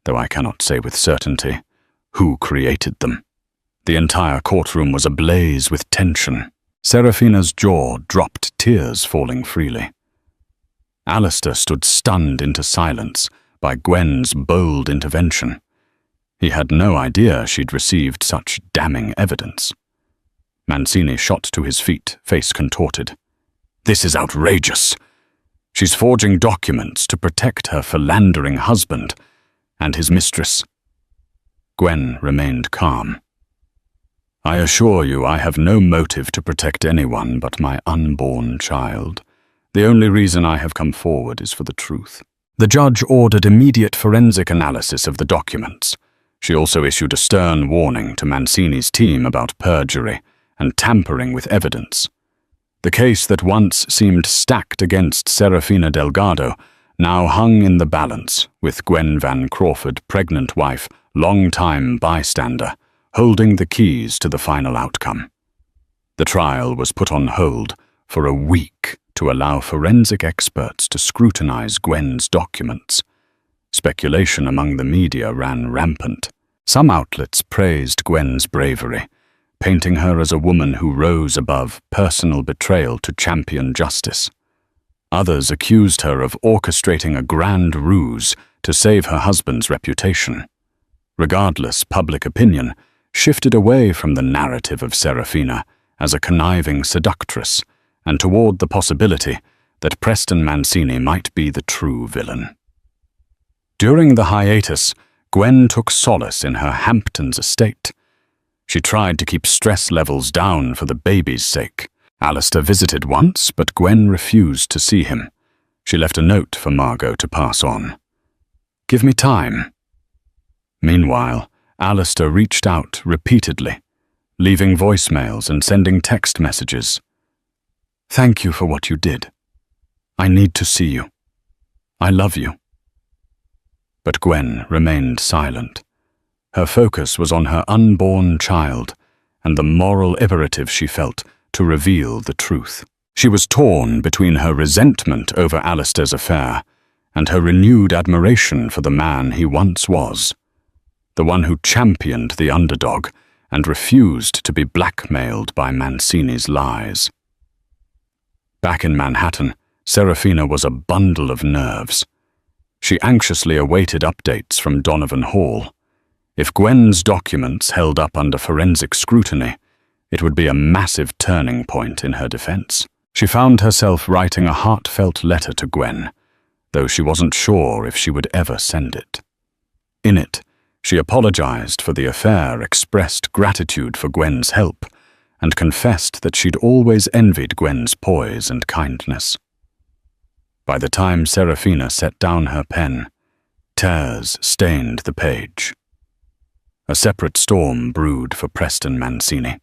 though I cannot say with certainty who created them. The entire courtroom was ablaze with tension. Serafina's jaw dropped, tears falling freely. Alistair stood stunned into silence by Gwen's bold intervention. He had no idea she'd received such damning evidence. Mancini shot to his feet, face contorted. "This is outrageous. She's forging documents to protect her philandering husband and his mistress." Gwen remained calm. "I assure you I have no motive to protect anyone but my unborn child. The only reason I have come forward is for the truth." The judge ordered immediate forensic analysis of the documents. She also issued a stern warning to Mancini's team about perjury and tampering with evidence. The case that once seemed stacked against Serafina Delgado now hung in the balance, with Gwen Van Crawford, pregnant wife, long-time bystander, holding the keys to the final outcome. The trial was put on hold for a week to allow forensic experts to scrutinize Gwen's documents. Speculation among the media ran rampant. Some outlets praised Gwen's bravery, painting her as a woman who rose above personal betrayal to champion justice. Others accused her of orchestrating a grand ruse to save her husband's reputation. Regardless, public opinion shifted away from the narrative of Serafina as a conniving seductress and toward the possibility that Preston Mancini might be the true villain. During the hiatus, Gwen took solace in her Hamptons estate. She tried to keep stress levels down for the baby's sake. Alistair visited once, but Gwen refused to see him. She left a note for Margot to pass on. "Give me time." Meanwhile, Alistair reached out repeatedly, leaving voicemails and sending text messages. "Thank you for what you did. I need to see you. I love you." But Gwen remained silent. Her focus was on her unborn child and the moral imperative she felt to reveal the truth. She was torn between her resentment over Alistair's affair and her renewed admiration for the man he once was, the one who championed the underdog and refused to be blackmailed by Mancini's lies. Back in Manhattan, Serafina was a bundle of nerves. She anxiously awaited updates from Donovan Hall. If Gwen's documents held up under forensic scrutiny, it would be a massive turning point in her defense. She found herself writing a heartfelt letter to Gwen, though she wasn't sure if she would ever send it. In it, she apologized for the affair, expressed gratitude for Gwen's help, and confessed that she'd always envied Gwen's poise and kindness. By the time Serafina set down her pen, tears stained the page. A separate storm brewed for Preston Mancini.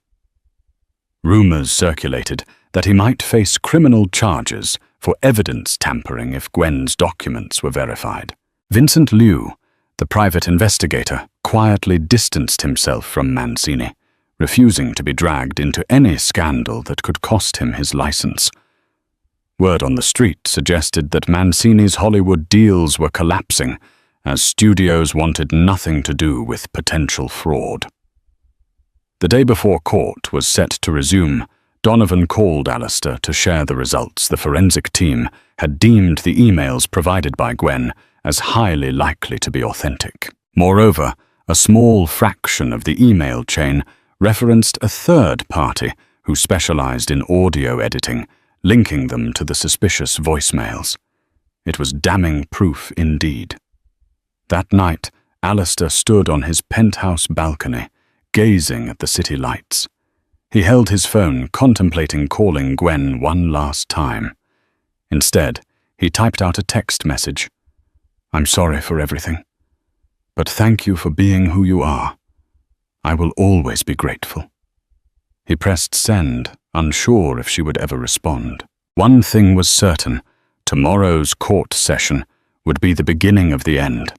Rumors circulated that he might face criminal charges for evidence tampering if Gwen's documents were verified. Vincent Liu, the private investigator, quietly distanced himself from Mancini, refusing to be dragged into any scandal that could cost him his license. Word on the street suggested that Mancini's Hollywood deals were collapsing as studios wanted nothing to do with potential fraud. The day before court was set to resume, Donovan called Alistair to share the results the forensic team had deemed the emails provided by Gwen as highly likely to be authentic. Moreover, a small fraction of the email chain referenced a third party who specialized in audio editing, linking them to the suspicious voicemails. It was damning proof indeed. That night, Alistair stood on his penthouse balcony, gazing at the city lights. He held his phone, contemplating calling Gwen one last time. Instead, he typed out a text message. "I'm sorry for everything, but thank you for being who you are. I will always be grateful." He pressed send, unsure if she would ever respond. One thing was certain: tomorrow's court session would be the beginning of the end.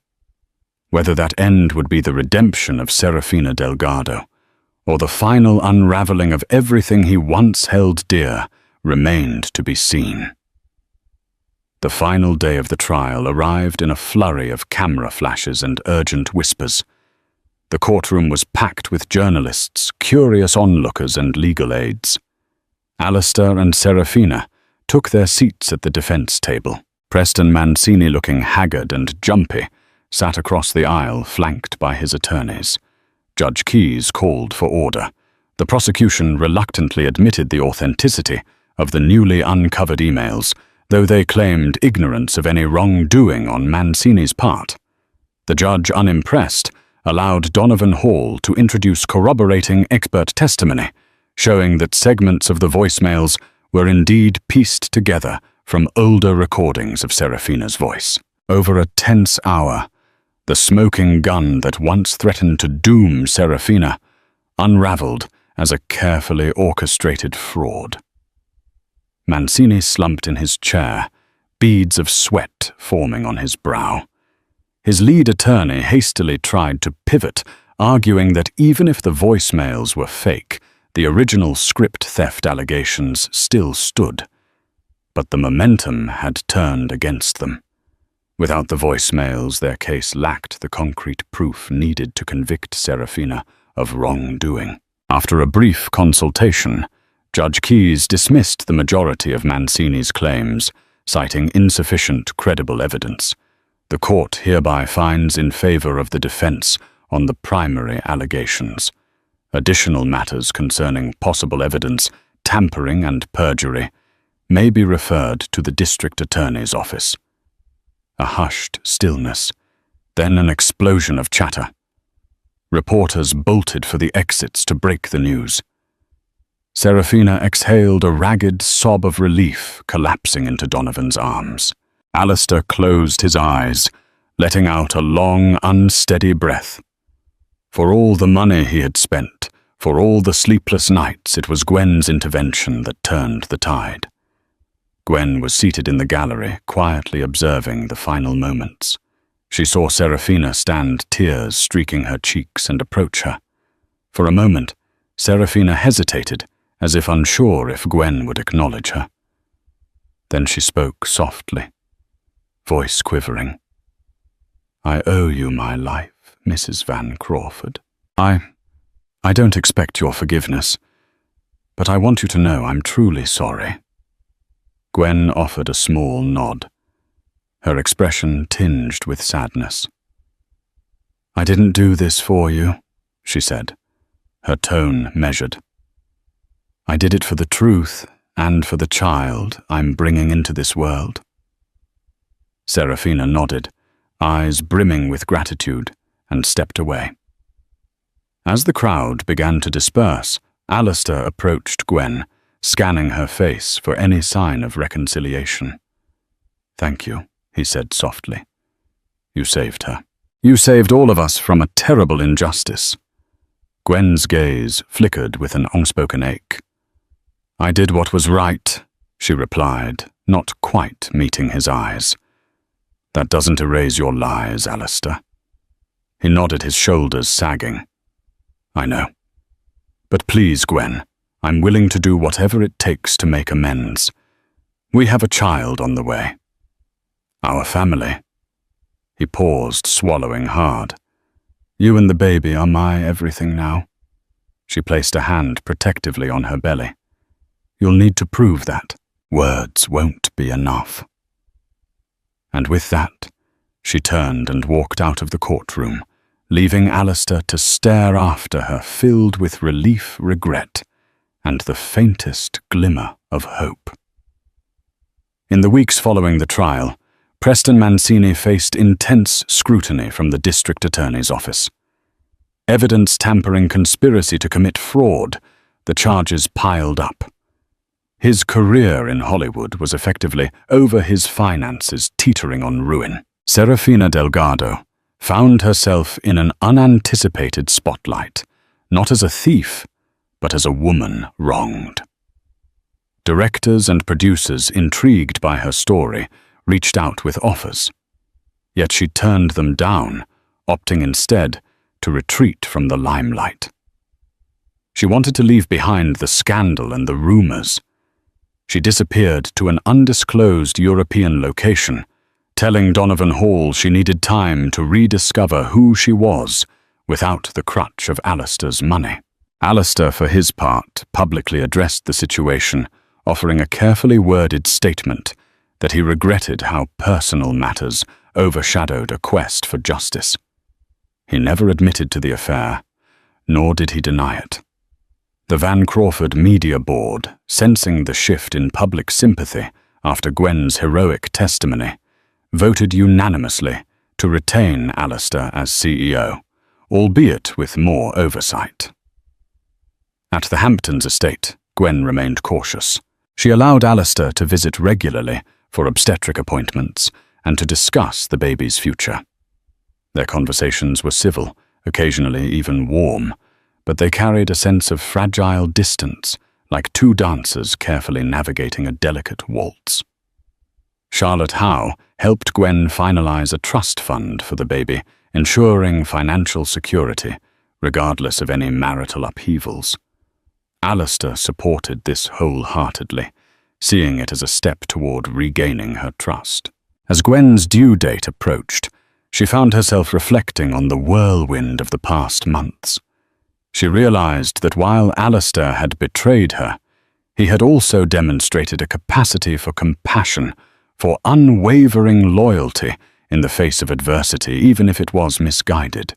Whether that end would be the redemption of Serafina Delgado, or the final unraveling of everything he once held dear, remained to be seen. The final day of the trial arrived in a flurry of camera flashes and urgent whispers. The courtroom was packed with journalists, curious onlookers, and legal aides. Alistair and Serafina took their seats at the defense table. Preston Mancini, looking haggard and jumpy, sat across the aisle, flanked by his attorneys. Judge Keyes called for order. The prosecution reluctantly admitted the authenticity of the newly uncovered emails, though they claimed ignorance of any wrongdoing on Mancini's part. The judge, unimpressed, allowed Donovan Hall to introduce corroborating expert testimony, showing that segments of the voicemails were indeed pieced together from older recordings of Serafina's voice. Over a tense hour, the smoking gun that once threatened to doom Serafina unraveled as a carefully orchestrated fraud. Mancini slumped in his chair, beads of sweat forming on his brow. His lead attorney hastily tried to pivot, arguing that even if the voicemails were fake, the original script theft allegations still stood. But the momentum had turned against them. Without the voicemails, their case lacked the concrete proof needed to convict Serafina of wrongdoing. After a brief consultation, Judge Keyes dismissed the majority of Mancini's claims, citing insufficient credible evidence. The court hereby finds in favor of the defense on the primary allegations. Additional matters concerning possible evidence, tampering, and perjury may be referred to the district attorney's office. A hushed stillness, then an explosion of chatter. Reporters bolted for the exits to break the news. Serafina exhaled a ragged sob of relief, collapsing into Donovan's arms. Alistair closed his eyes, letting out a long, unsteady breath. For all the money he had spent, for all the sleepless nights, it was Gwen's intervention that turned the tide. Gwen was seated in the gallery, quietly observing the final moments. She saw Serafina stand, tears streaking her cheeks, and approach her. For a moment, Serafina hesitated, as if unsure if Gwen would acknowledge her. Then she spoke softly, voice quivering. "I owe you my life, Mrs. Van Crawford. I don't expect your forgiveness, but I want you to know I'm truly sorry." Gwen offered a small nod, her expression tinged with sadness. "I didn't do this for you," she said, her tone measured. "I did it for the truth and for the child I'm bringing into this world." Serafina nodded, eyes brimming with gratitude, and stepped away. As the crowd began to disperse, Alistair approached Gwen, scanning her face for any sign of reconciliation. "Thank you," he said softly. "You saved her. You saved all of us from a terrible injustice." Gwen's gaze flickered with an unspoken ache. "I did what was right," she replied, not quite meeting his eyes. "That doesn't erase your lies, Alistair." He nodded, his shoulders sagging. "I know. But please, Gwen, I'm willing to do whatever it takes to make amends. We have a child on the way. Our family." He paused, swallowing hard. "You and the baby are my everything now." She placed a hand protectively on her belly. "You'll need to prove that. Words won't be enough." And with that, she turned and walked out of the courtroom, leaving Alistair to stare after her, filled with relief, regret, and the faintest glimmer of hope. In the weeks following the trial, Preston Mancini faced intense scrutiny from the district attorney's office. Evidence tampering conspiracy to commit fraud, the charges piled up. His career in Hollywood was effectively over his finances teetering on ruin. Serafina Delgado found herself in an unanticipated spotlight, not as a thief, but as a woman wronged. Directors and producers, intrigued by her story, reached out with offers. Yet she turned them down, opting instead to retreat from the limelight. She wanted to leave behind the scandal and the rumors. She disappeared to an undisclosed European location, telling Donovan Hall she needed time to rediscover who she was without the crutch of Alistair's money. Alistair, for his part, publicly addressed the situation, offering a carefully worded statement that he regretted how personal matters overshadowed a quest for justice. He never admitted to the affair, nor did he deny it. The Van Crawford Media Board, sensing the shift in public sympathy after Gwen's heroic testimony, voted unanimously to retain Alistair as CEO, albeit with more oversight. At the Hamptons estate, Gwen remained cautious. She allowed Alistair to visit regularly for obstetric appointments and to discuss the baby's future. Their conversations were civil, occasionally even warm, but they carried a sense of fragile distance, like two dancers carefully navigating a delicate waltz. Charlotte Howe helped Gwen finalize a trust fund for the baby, ensuring financial security, regardless of any marital upheavals. Alistair supported this wholeheartedly, seeing it as a step toward regaining her trust. As Gwen's due date approached, she found herself reflecting on the whirlwind of the past months. She realized that while Alistair had betrayed her, he had also demonstrated a capacity for compassion, for unwavering loyalty in the face of adversity, even if it was misguided.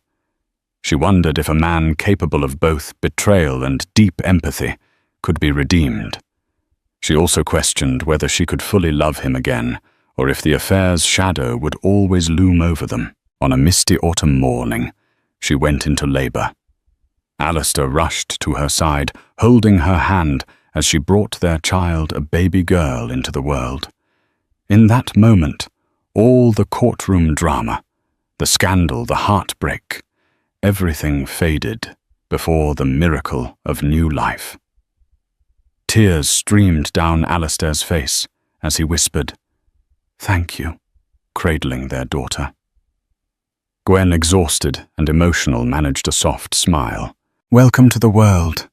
She wondered if a man capable of both betrayal and deep empathy could be redeemed. She also questioned whether she could fully love him again, or if the affair's shadow would always loom over them. On a misty autumn morning, she went into labor. Alistair rushed to her side, holding her hand as she brought their child, a baby girl, into the world. In that moment, all the courtroom drama, the scandal, the heartbreak, everything faded before the miracle of new life. Tears streamed down Alistair's face as he whispered, "Thank you," cradling their daughter. Gwen, exhausted and emotional, managed a soft smile. "Welcome to the world,"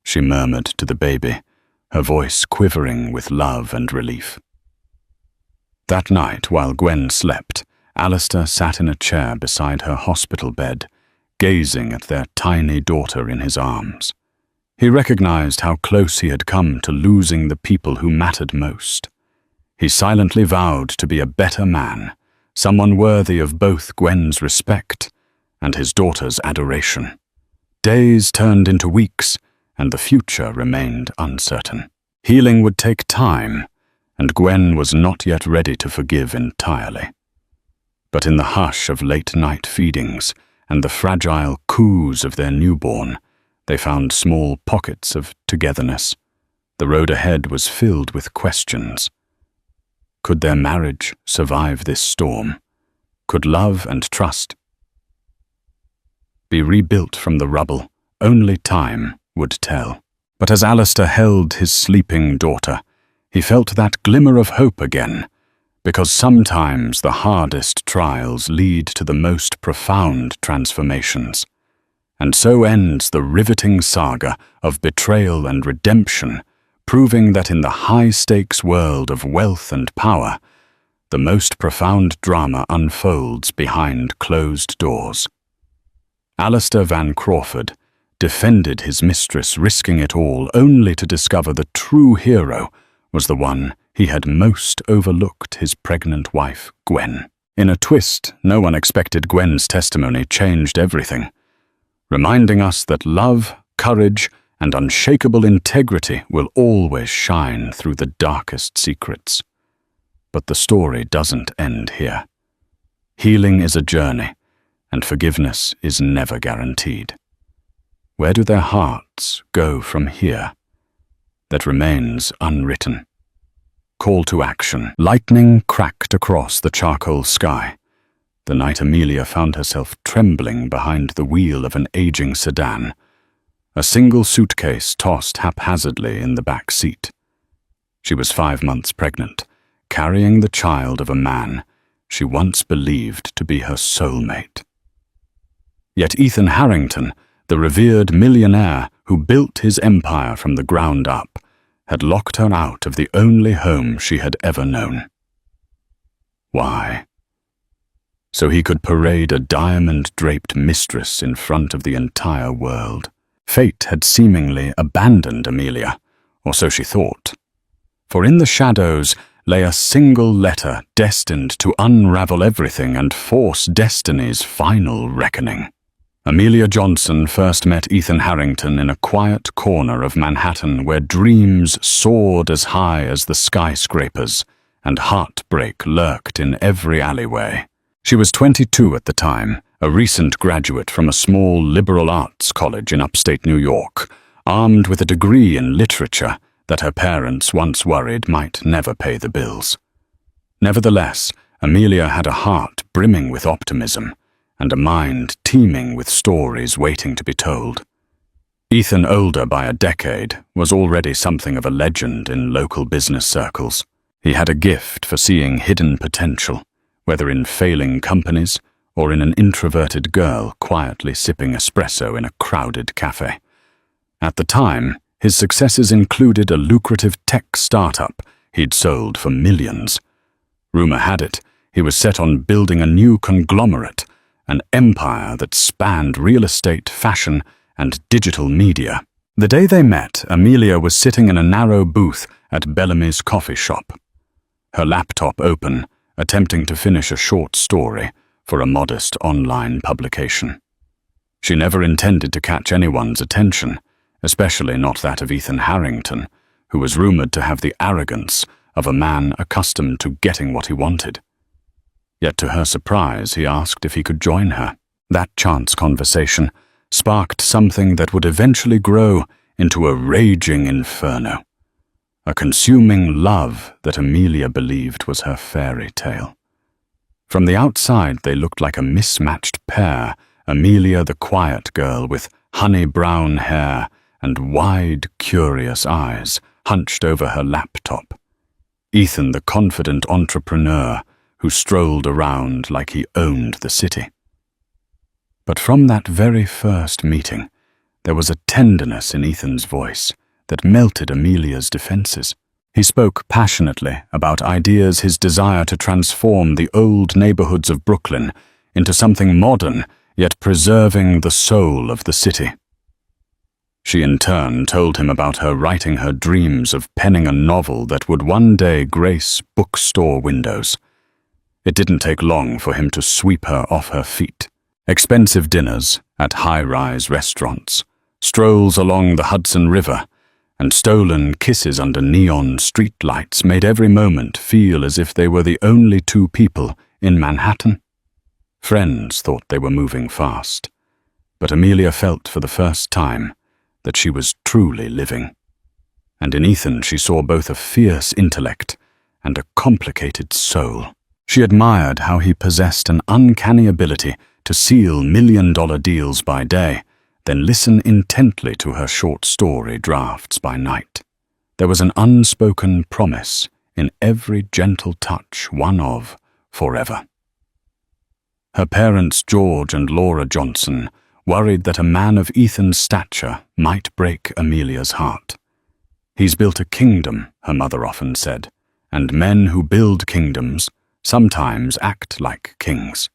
she murmured to the baby, her voice quivering with love and relief. That night, while Gwen slept, Alistair sat in a chair beside her hospital bed, gazing at their tiny daughter in his arms. He recognized how close he had come to losing the people who mattered most. He silently vowed to be a better man, someone worthy of both Gwen's respect and his daughter's adoration. Days turned into weeks, and the future remained uncertain. Healing would take time, and Gwen was not yet ready to forgive entirely. But in the hush of late-night feedings and the fragile coos of their newborn, they found small pockets of togetherness. The road ahead was filled with questions. Could their marriage survive this storm? Could love and trust be rebuilt from the rubble? Only time would tell. But as Alistair held his sleeping daughter, he felt that glimmer of hope again, because sometimes the hardest trials lead to the most profound transformations. And so ends the riveting saga of betrayal and redemption, proving that in the high-stakes world of wealth and power, the most profound drama unfolds behind closed doors. Alistair Van Crawford defended his mistress, risking it all, only to discover the true hero was the one he had most overlooked, his pregnant wife, Gwen. In a twist, no one expected Gwen's testimony changed everything, reminding us that love, courage, and unshakable integrity will always shine through the darkest secrets. But the story doesn't end here. Healing is a journey, and forgiveness is never guaranteed. Where do their hearts go from here? That remains unwritten. Call to action. Lightning cracked across the charcoal sky, the night Amelia found herself trembling behind the wheel of an aging sedan, a single suitcase tossed haphazardly in the back seat. She was 5 months pregnant, carrying the child of a man she once believed to be her soulmate. Yet Ethan Harrington, the revered millionaire who built his empire from the ground up, had locked her out of the only home she had ever known. Why? So he could parade a diamond-draped mistress in front of the entire world. Fate had seemingly abandoned Amelia, or so she thought. For in the shadows lay a single letter destined to unravel everything and force destiny's final reckoning. Amelia Johnson first met Ethan Harrington in a quiet corner of Manhattan where dreams soared as high as the skyscrapers and heartbreak lurked in every alleyway. She was 22 at the time, a recent graduate from a small liberal arts college in upstate New York, armed with a degree in literature that her parents once worried might never pay the bills. Nevertheless, Amelia had a heart brimming with optimism and a mind teeming with stories waiting to be told. Ethan, older by a decade, was already something of a legend in local business circles. He had a gift for seeing hidden potential, whether in failing companies or in an introverted girl quietly sipping espresso in a crowded cafe. At the time, his successes included a lucrative tech startup he'd sold for millions. Rumor had it, he was set on building a new conglomerate, an empire that spanned real estate, fashion, and digital media. The day they met, Amelia was sitting in a narrow booth at Bellamy's coffee shop, her laptop open, attempting to finish a short story for a modest online publication. She never intended to catch anyone's attention, especially not that of Ethan Harrington, who was rumored to have the arrogance of a man accustomed to getting what he wanted. Yet to her surprise, he asked if he could join her. That chance conversation sparked something that would eventually grow into a raging inferno, a consuming love that Amelia believed was her fairy tale. From the outside, they looked like a mismatched pair, Amelia the quiet girl with honey-brown hair and wide, curious eyes hunched over her laptop. Ethan the confident entrepreneur who strolled around like he owned the city. But from that very first meeting, there was a tenderness in Ethan's voice that melted Amelia's defenses. He spoke passionately about ideas, his desire to transform the old neighborhoods of Brooklyn into something modern, yet preserving the soul of the city. She in turn told him about her writing her dreams of penning a novel that would one day grace bookstore windows. It didn't take long for him to sweep her off her feet. Expensive dinners at high-rise restaurants, strolls along the Hudson River, and stolen kisses under neon streetlights made every moment feel as if they were the only two people in Manhattan. Friends thought they were moving fast, but Amelia felt for the first time that she was truly living. And in Ethan she saw both a fierce intellect and a complicated soul. She admired how he possessed an uncanny ability to seal million-dollar deals by day, then listen intently to her short story drafts by night. There was an unspoken promise in every gentle touch, one of forever. Her parents, George and Laura Johnson, worried that a man of Ethan's stature might break Amelia's heart. "He's built a kingdom," her mother often said, "and men who build kingdoms sometimes act like kings."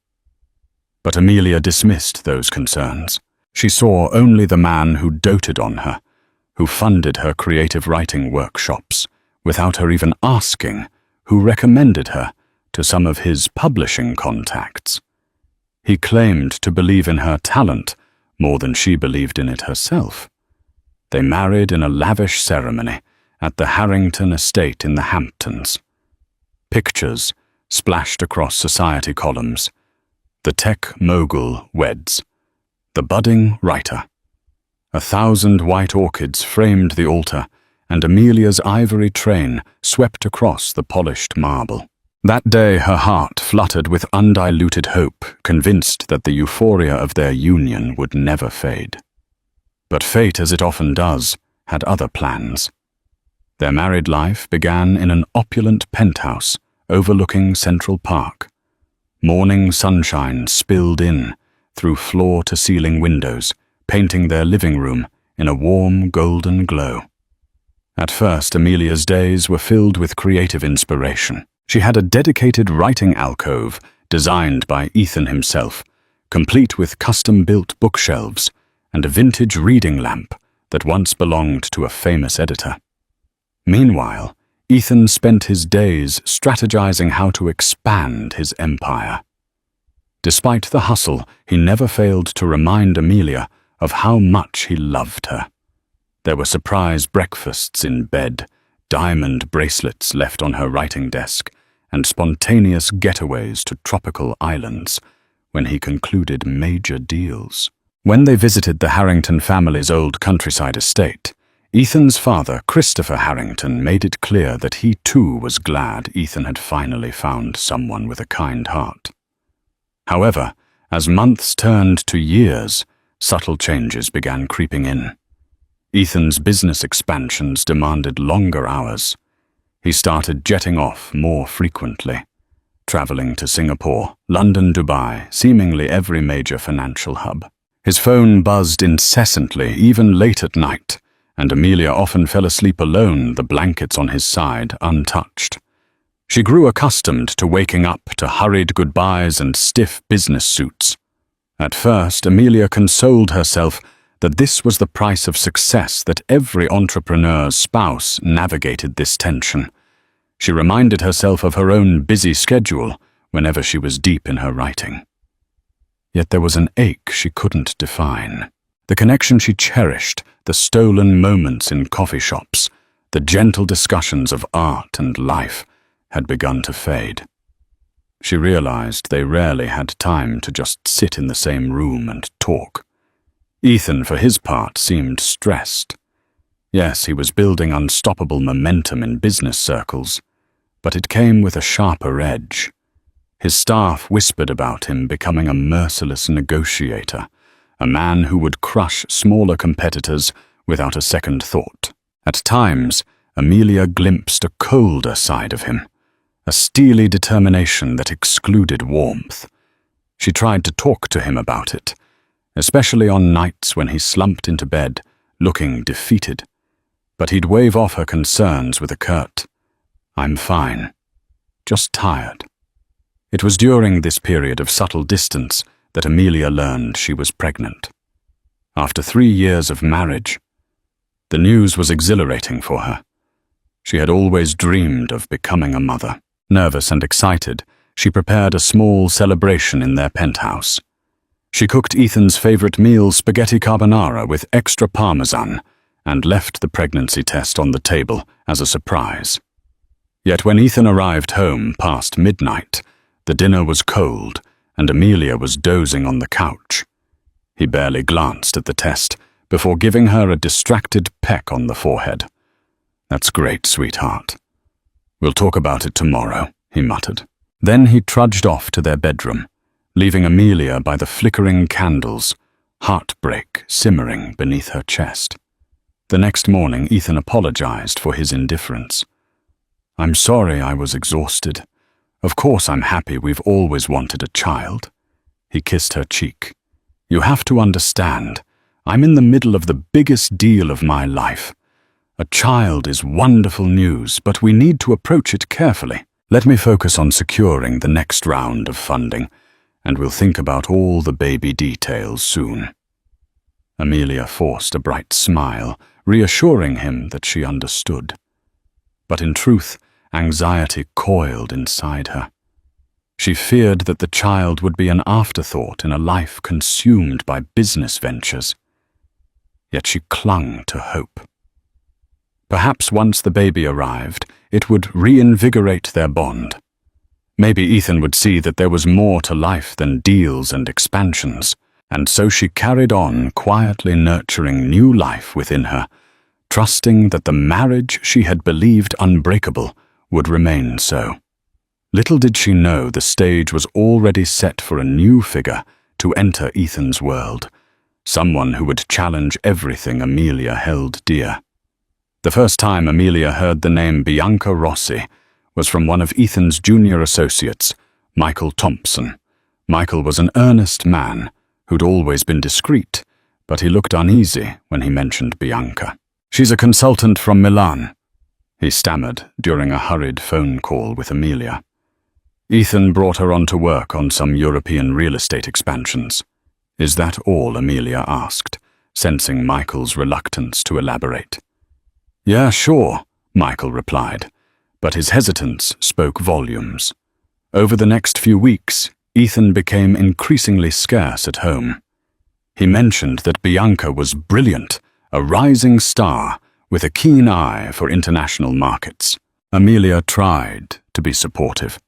But Amelia dismissed those concerns. She saw only the man who doted on her, who funded her creative writing workshops, without her even asking, who recommended her to some of his publishing contacts. He claimed to believe in her talent more than she believed in it herself. They married in a lavish ceremony at the Harrington estate in the Hamptons. Pictures splashed across society columns. The tech mogul weds. The budding writer. 1,000 white orchids framed the altar, and Amelia's ivory train swept across the polished marble. That day her heart fluttered with undiluted hope, convinced that the euphoria of their union would never fade. But fate, as it often does, had other plans. Their married life began in an opulent penthouse overlooking Central Park. Morning sunshine spilled in through floor-to-ceiling windows, painting their living room in a warm golden glow. At first, Amelia's days were filled with creative inspiration. She had a dedicated writing alcove designed by Ethan himself, complete with custom-built bookshelves and a vintage reading lamp that once belonged to a famous editor. Meanwhile, Ethan spent his days strategizing how to expand his empire. Despite the hustle, he never failed to remind Amelia of how much he loved her. There were surprise breakfasts in bed, diamond bracelets left on her writing desk, and spontaneous getaways to tropical islands when he concluded major deals. When they visited the Harrington family's old countryside estate, Ethan's father, Christopher Harrington, made it clear that he too was glad Ethan had finally found someone with a kind heart. However, as months turned to years, subtle changes began creeping in. Ethan's business expansions demanded longer hours. He started jetting off more frequently, traveling to Singapore, London, Dubai, seemingly every major financial hub. His phone buzzed incessantly, even late at night, and Amelia often fell asleep alone, the blankets on his side untouched. She grew accustomed to waking up to hurried goodbyes and stiff business suits. At first, Amelia consoled herself that this was the price of success, that every entrepreneur's spouse navigated this tension. She reminded herself of her own busy schedule whenever she was deep in her writing. Yet there was an ache she couldn't define. The connection she cherished, the stolen moments in coffee shops, the gentle discussions of art and life, had begun to fade. She realized they rarely had time to just sit in the same room and talk. Ethan, for his part, seemed stressed. Yes, he was building unstoppable momentum in business circles, but it came with a sharper edge. His staff whispered about him becoming a merciless negotiator, a man who would crush smaller competitors without a second thought. At times, Amelia glimpsed a colder side of him, a steely determination that excluded warmth. She tried to talk to him about it, especially on nights when he slumped into bed, looking defeated. But he'd wave off her concerns with a curt, "I'm fine, just tired." It was during this period of subtle distance that Amelia learned she was pregnant. After 3 years of marriage, the news was exhilarating for her. She had always dreamed of becoming a mother. Nervous and excited, she prepared a small celebration in their penthouse. She cooked Ethan's favorite meal, spaghetti carbonara with extra parmesan, and left the pregnancy test on the table as a surprise. Yet when Ethan arrived home past midnight, the dinner was cold, and Amelia was dozing on the couch. He barely glanced at the test before giving her a distracted peck on the forehead. "That's great, sweetheart. We'll talk about it tomorrow," he muttered. Then he trudged off to their bedroom, leaving Amelia by the flickering candles, heartbreak simmering beneath her chest. The next morning, Ethan apologized for his indifference. "I'm sorry I was exhausted. Of course I'm happy we've always wanted a child." He kissed her cheek. "You have to understand, I'm in the middle of the biggest deal of my life. A child is wonderful news, but we need to approach it carefully. Let me focus on securing the next round of funding, and we'll think about all the baby details soon." Amelia forced a bright smile, reassuring him that she understood. But in truth, anxiety coiled inside her. She feared that the child would be an afterthought in a life consumed by business ventures. Yet she clung to hope. Perhaps once the baby arrived, it would reinvigorate their bond. Maybe Ethan would see that there was more to life than deals and expansions, and so she carried on quietly nurturing new life within her, trusting that the marriage she had believed unbreakable would remain so. Little did she know the stage was already set for a new figure to enter Ethan's world, someone who would challenge everything Amelia held dear. The first time Amelia heard the name Bianca Rossi was from one of Ethan's junior associates, Michael Thompson. Michael was an earnest man who'd always been discreet, but he looked uneasy when he mentioned Bianca. "She's a consultant from Milan," he stammered during a hurried phone call with Amelia. Ethan brought her on to work on some European real estate expansions. "Is that all?" Amelia asked, sensing Michael's reluctance to elaborate. "Yeah, sure," Michael replied, but his hesitance spoke volumes. Over the next few weeks, Ethan became increasingly scarce at home. He mentioned that Bianca was brilliant, a rising star with a keen eye for international markets. Amelia tried to be supportive.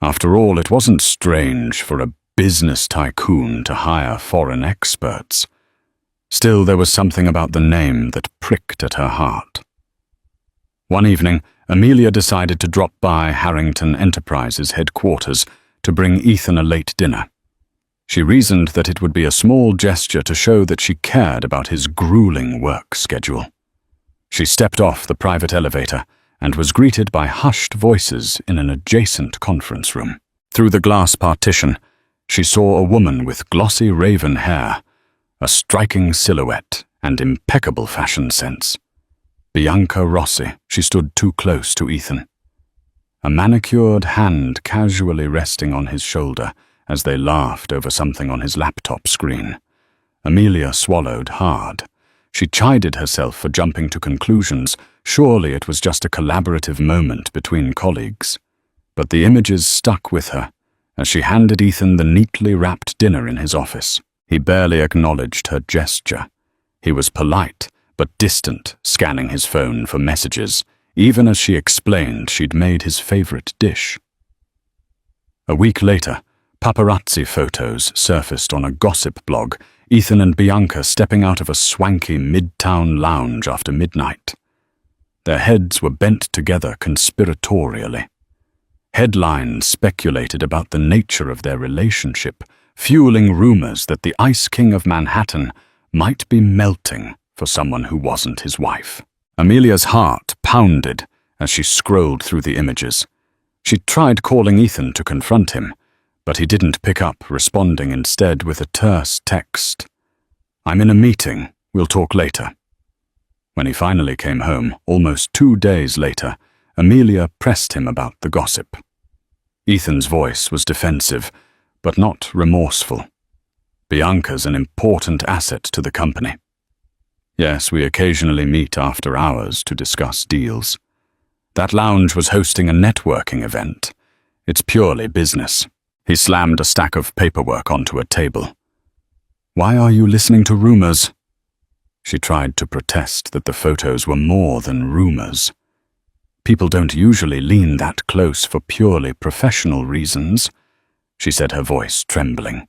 After all, it wasn't strange for a business tycoon to hire foreign experts. Still, there was something about the name that pricked at her heart. One evening, Amelia decided to drop by Harrington Enterprises headquarters to bring Ethan a late dinner. She reasoned that it would be a small gesture to show that she cared about his grueling work schedule. She stepped off the private elevator and was greeted by hushed voices in an adjacent conference room. Through the glass partition, she saw a woman with glossy raven hair, a striking silhouette and impeccable fashion sense. Bianca Rossi. She stood too close to Ethan. A manicured hand casually resting on his shoulder as they laughed over something on his laptop screen. Amelia swallowed hard. She chided herself for jumping to conclusions. Surely it was just a collaborative moment between colleagues. But the images stuck with her as she handed Ethan the neatly wrapped dinner in his office. He barely acknowledged her gesture. He was polite, but distant, scanning his phone for messages, even as she explained she'd made his favorite dish. A week later, paparazzi photos surfaced on a gossip blog, Ethan and Bianca stepping out of a swanky midtown lounge after midnight. Their heads were bent together conspiratorially. Headlines speculated about the nature of their relationship, fueling rumors that the Ice King of Manhattan might be melting for someone who wasn't his wife. Amelia's heart pounded as she scrolled through the images. She tried calling Ethan to confront him, but he didn't pick up, responding instead with a terse text. "I'm in a meeting. We'll talk later." When he finally came home, almost 2 days later, Amelia pressed him about the gossip. Ethan's voice was defensive, but not remorseful. "Bianca's an important asset to the company. Yes, we occasionally meet after hours to discuss deals. That lounge was hosting a networking event. It's purely business." He slammed a stack of paperwork onto a table. "Why are you listening to rumors?" She tried to protest that the photos were more than rumors. "People don't usually lean that close for purely professional reasons," she said, her voice trembling.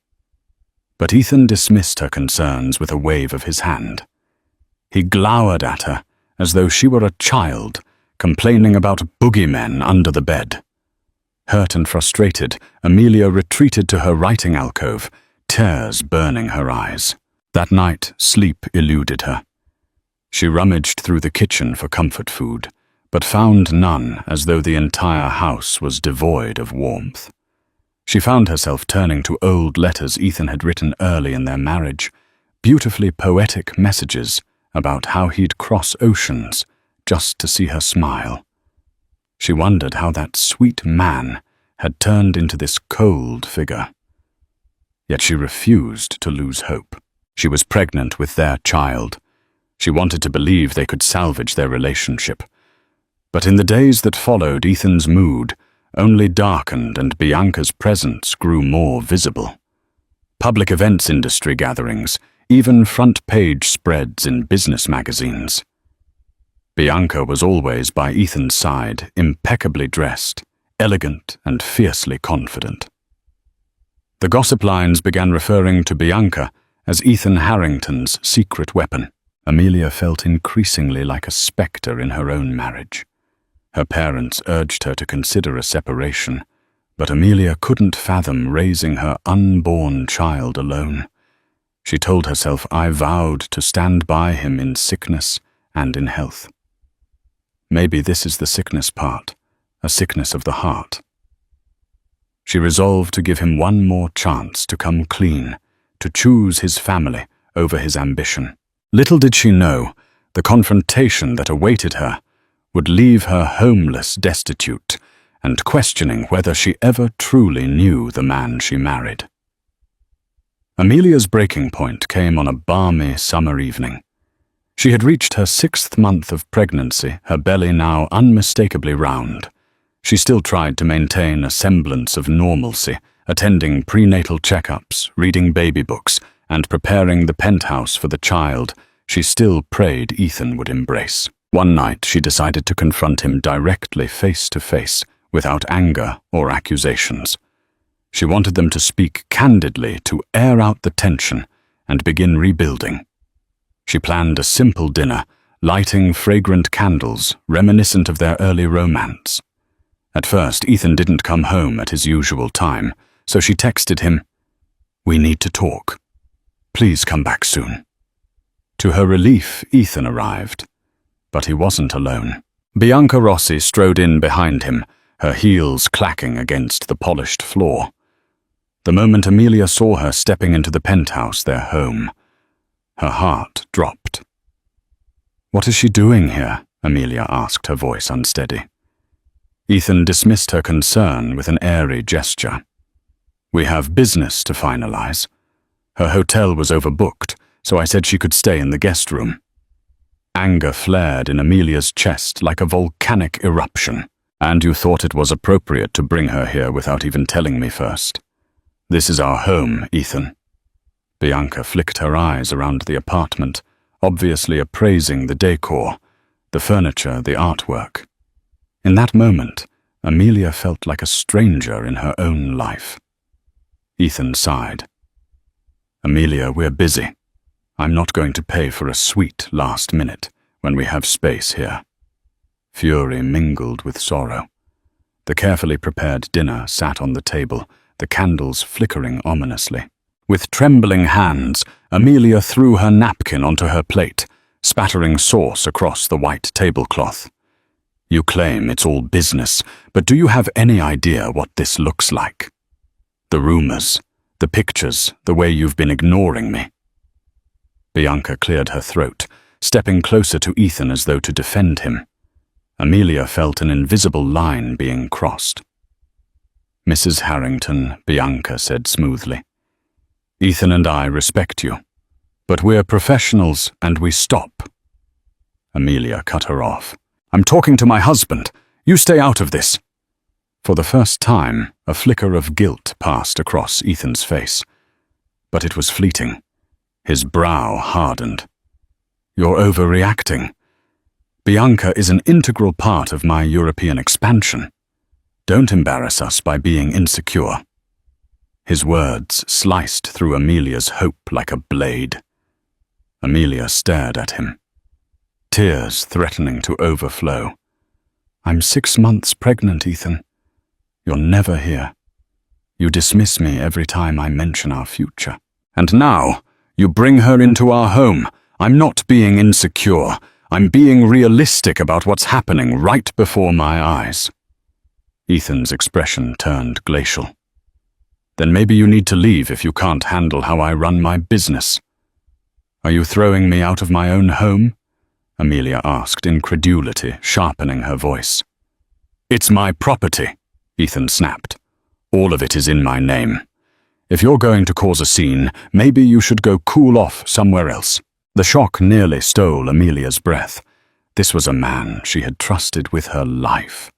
But Ethan dismissed her concerns with a wave of his hand. He glowered at her as though she were a child, complaining about boogeymen under the bed. Hurt and frustrated, Amelia retreated to her writing alcove, tears burning her eyes. That night, sleep eluded her. She rummaged through the kitchen for comfort food, but found none, as though the entire house was devoid of warmth. She found herself turning to old letters Ethan had written early in their marriage, beautifully poetic messages about how he'd cross oceans just to see her smile. She wondered how that sweet man had turned into this cold figure. Yet she refused to lose hope. She was pregnant with their child. She wanted to believe they could salvage their relationship. But in the days that followed Ethan's mood, only darkened and Bianca's presence grew more visible. Public events industry gatherings, even front-page spreads in business magazines. Bianca was always by Ethan's side, impeccably dressed, elegant and fiercely confident. The gossip lines began referring to Bianca as Ethan Harrington's secret weapon. Amelia felt increasingly like a spectre in her own marriage. Her parents urged her to consider a separation, but Amelia couldn't fathom raising her unborn child alone. She told herself, "I vowed to stand by him in sickness and in health." Maybe this is the sickness part, a sickness of the heart. She resolved to give him one more chance to come clean, to choose his family over his ambition. Little did she know, the confrontation that awaited her would leave her homeless, destitute, and questioning whether she ever truly knew the man she married. Amelia's breaking point came on a balmy summer evening. She had reached her 6th month of pregnancy, her belly now unmistakably round. She still tried to maintain a semblance of normalcy, attending prenatal checkups, reading baby books, and preparing the penthouse for the child she still prayed Ethan would embrace. One night she decided to confront him directly face to face, without anger or accusations. She wanted them to speak candidly, to air out the tension and begin rebuilding. She planned a simple dinner, lighting fragrant candles reminiscent of their early romance. At first, Ethan didn't come home at his usual time, so she texted him, "We need to talk. Please come back soon." To her relief, Ethan arrived, but he wasn't alone. Bianca Rossi strode in behind him, her heels clacking against the polished floor. The moment Amelia saw her stepping into the penthouse, their home, her heart dropped. "What is she doing here?" Amelia asked, her voice unsteady. Ethan dismissed her concern with an airy gesture. "We have business to finalize. Her hotel was overbooked, so I said she could stay in the guest room." Anger flared in Amelia's chest like a volcanic eruption. "And you thought it was appropriate to bring her here without even telling me first. This is our home, Ethan." Bianca flicked her eyes around the apartment, obviously appraising the decor, the furniture, the artwork. In that moment, Amelia felt like a stranger in her own life. Ethan sighed. "Amelia, we're busy. I'm not going to pay for a suite last minute when we have space here." Fury mingled with sorrow. The carefully prepared dinner sat on the table, the candles flickering ominously. With trembling hands, Amelia threw her napkin onto her plate, spattering sauce across the white tablecloth. "You claim it's all business, but do you have any idea what this looks like? The rumors, the pictures, the way you've been ignoring me." Bianca cleared her throat, stepping closer to Ethan as though to defend him. Amelia felt an invisible line being crossed. "Mrs. Harrington," Bianca said smoothly, "Ethan and I respect you, but we're professionals and we stop." Amelia cut her off. "I'm talking to my husband. You stay out of this." For the first time, a flicker of guilt passed across Ethan's face. But it was fleeting. His brow hardened. "You're overreacting. Bianca is an integral part of my European expansion. Don't embarrass us by being insecure." His words sliced through Amelia's hope like a blade. Amelia stared at him, tears threatening to overflow. "I'm 6 months pregnant, Ethan. You're never here. You dismiss me every time I mention our future. And now, you bring her into our home. I'm not being insecure. I'm being realistic about what's happening right before my eyes." Ethan's expression turned glacial. "Then maybe you need to leave if you can't handle how I run my business." "Are you throwing me out of my own home?" Amelia asked, incredulity sharpening her voice. "It's my property," Ethan snapped. "All of it is in my name. If you're going to cause a scene, maybe you should go cool off somewhere else." The shock nearly stole Amelia's breath. This was a man she had trusted with her life.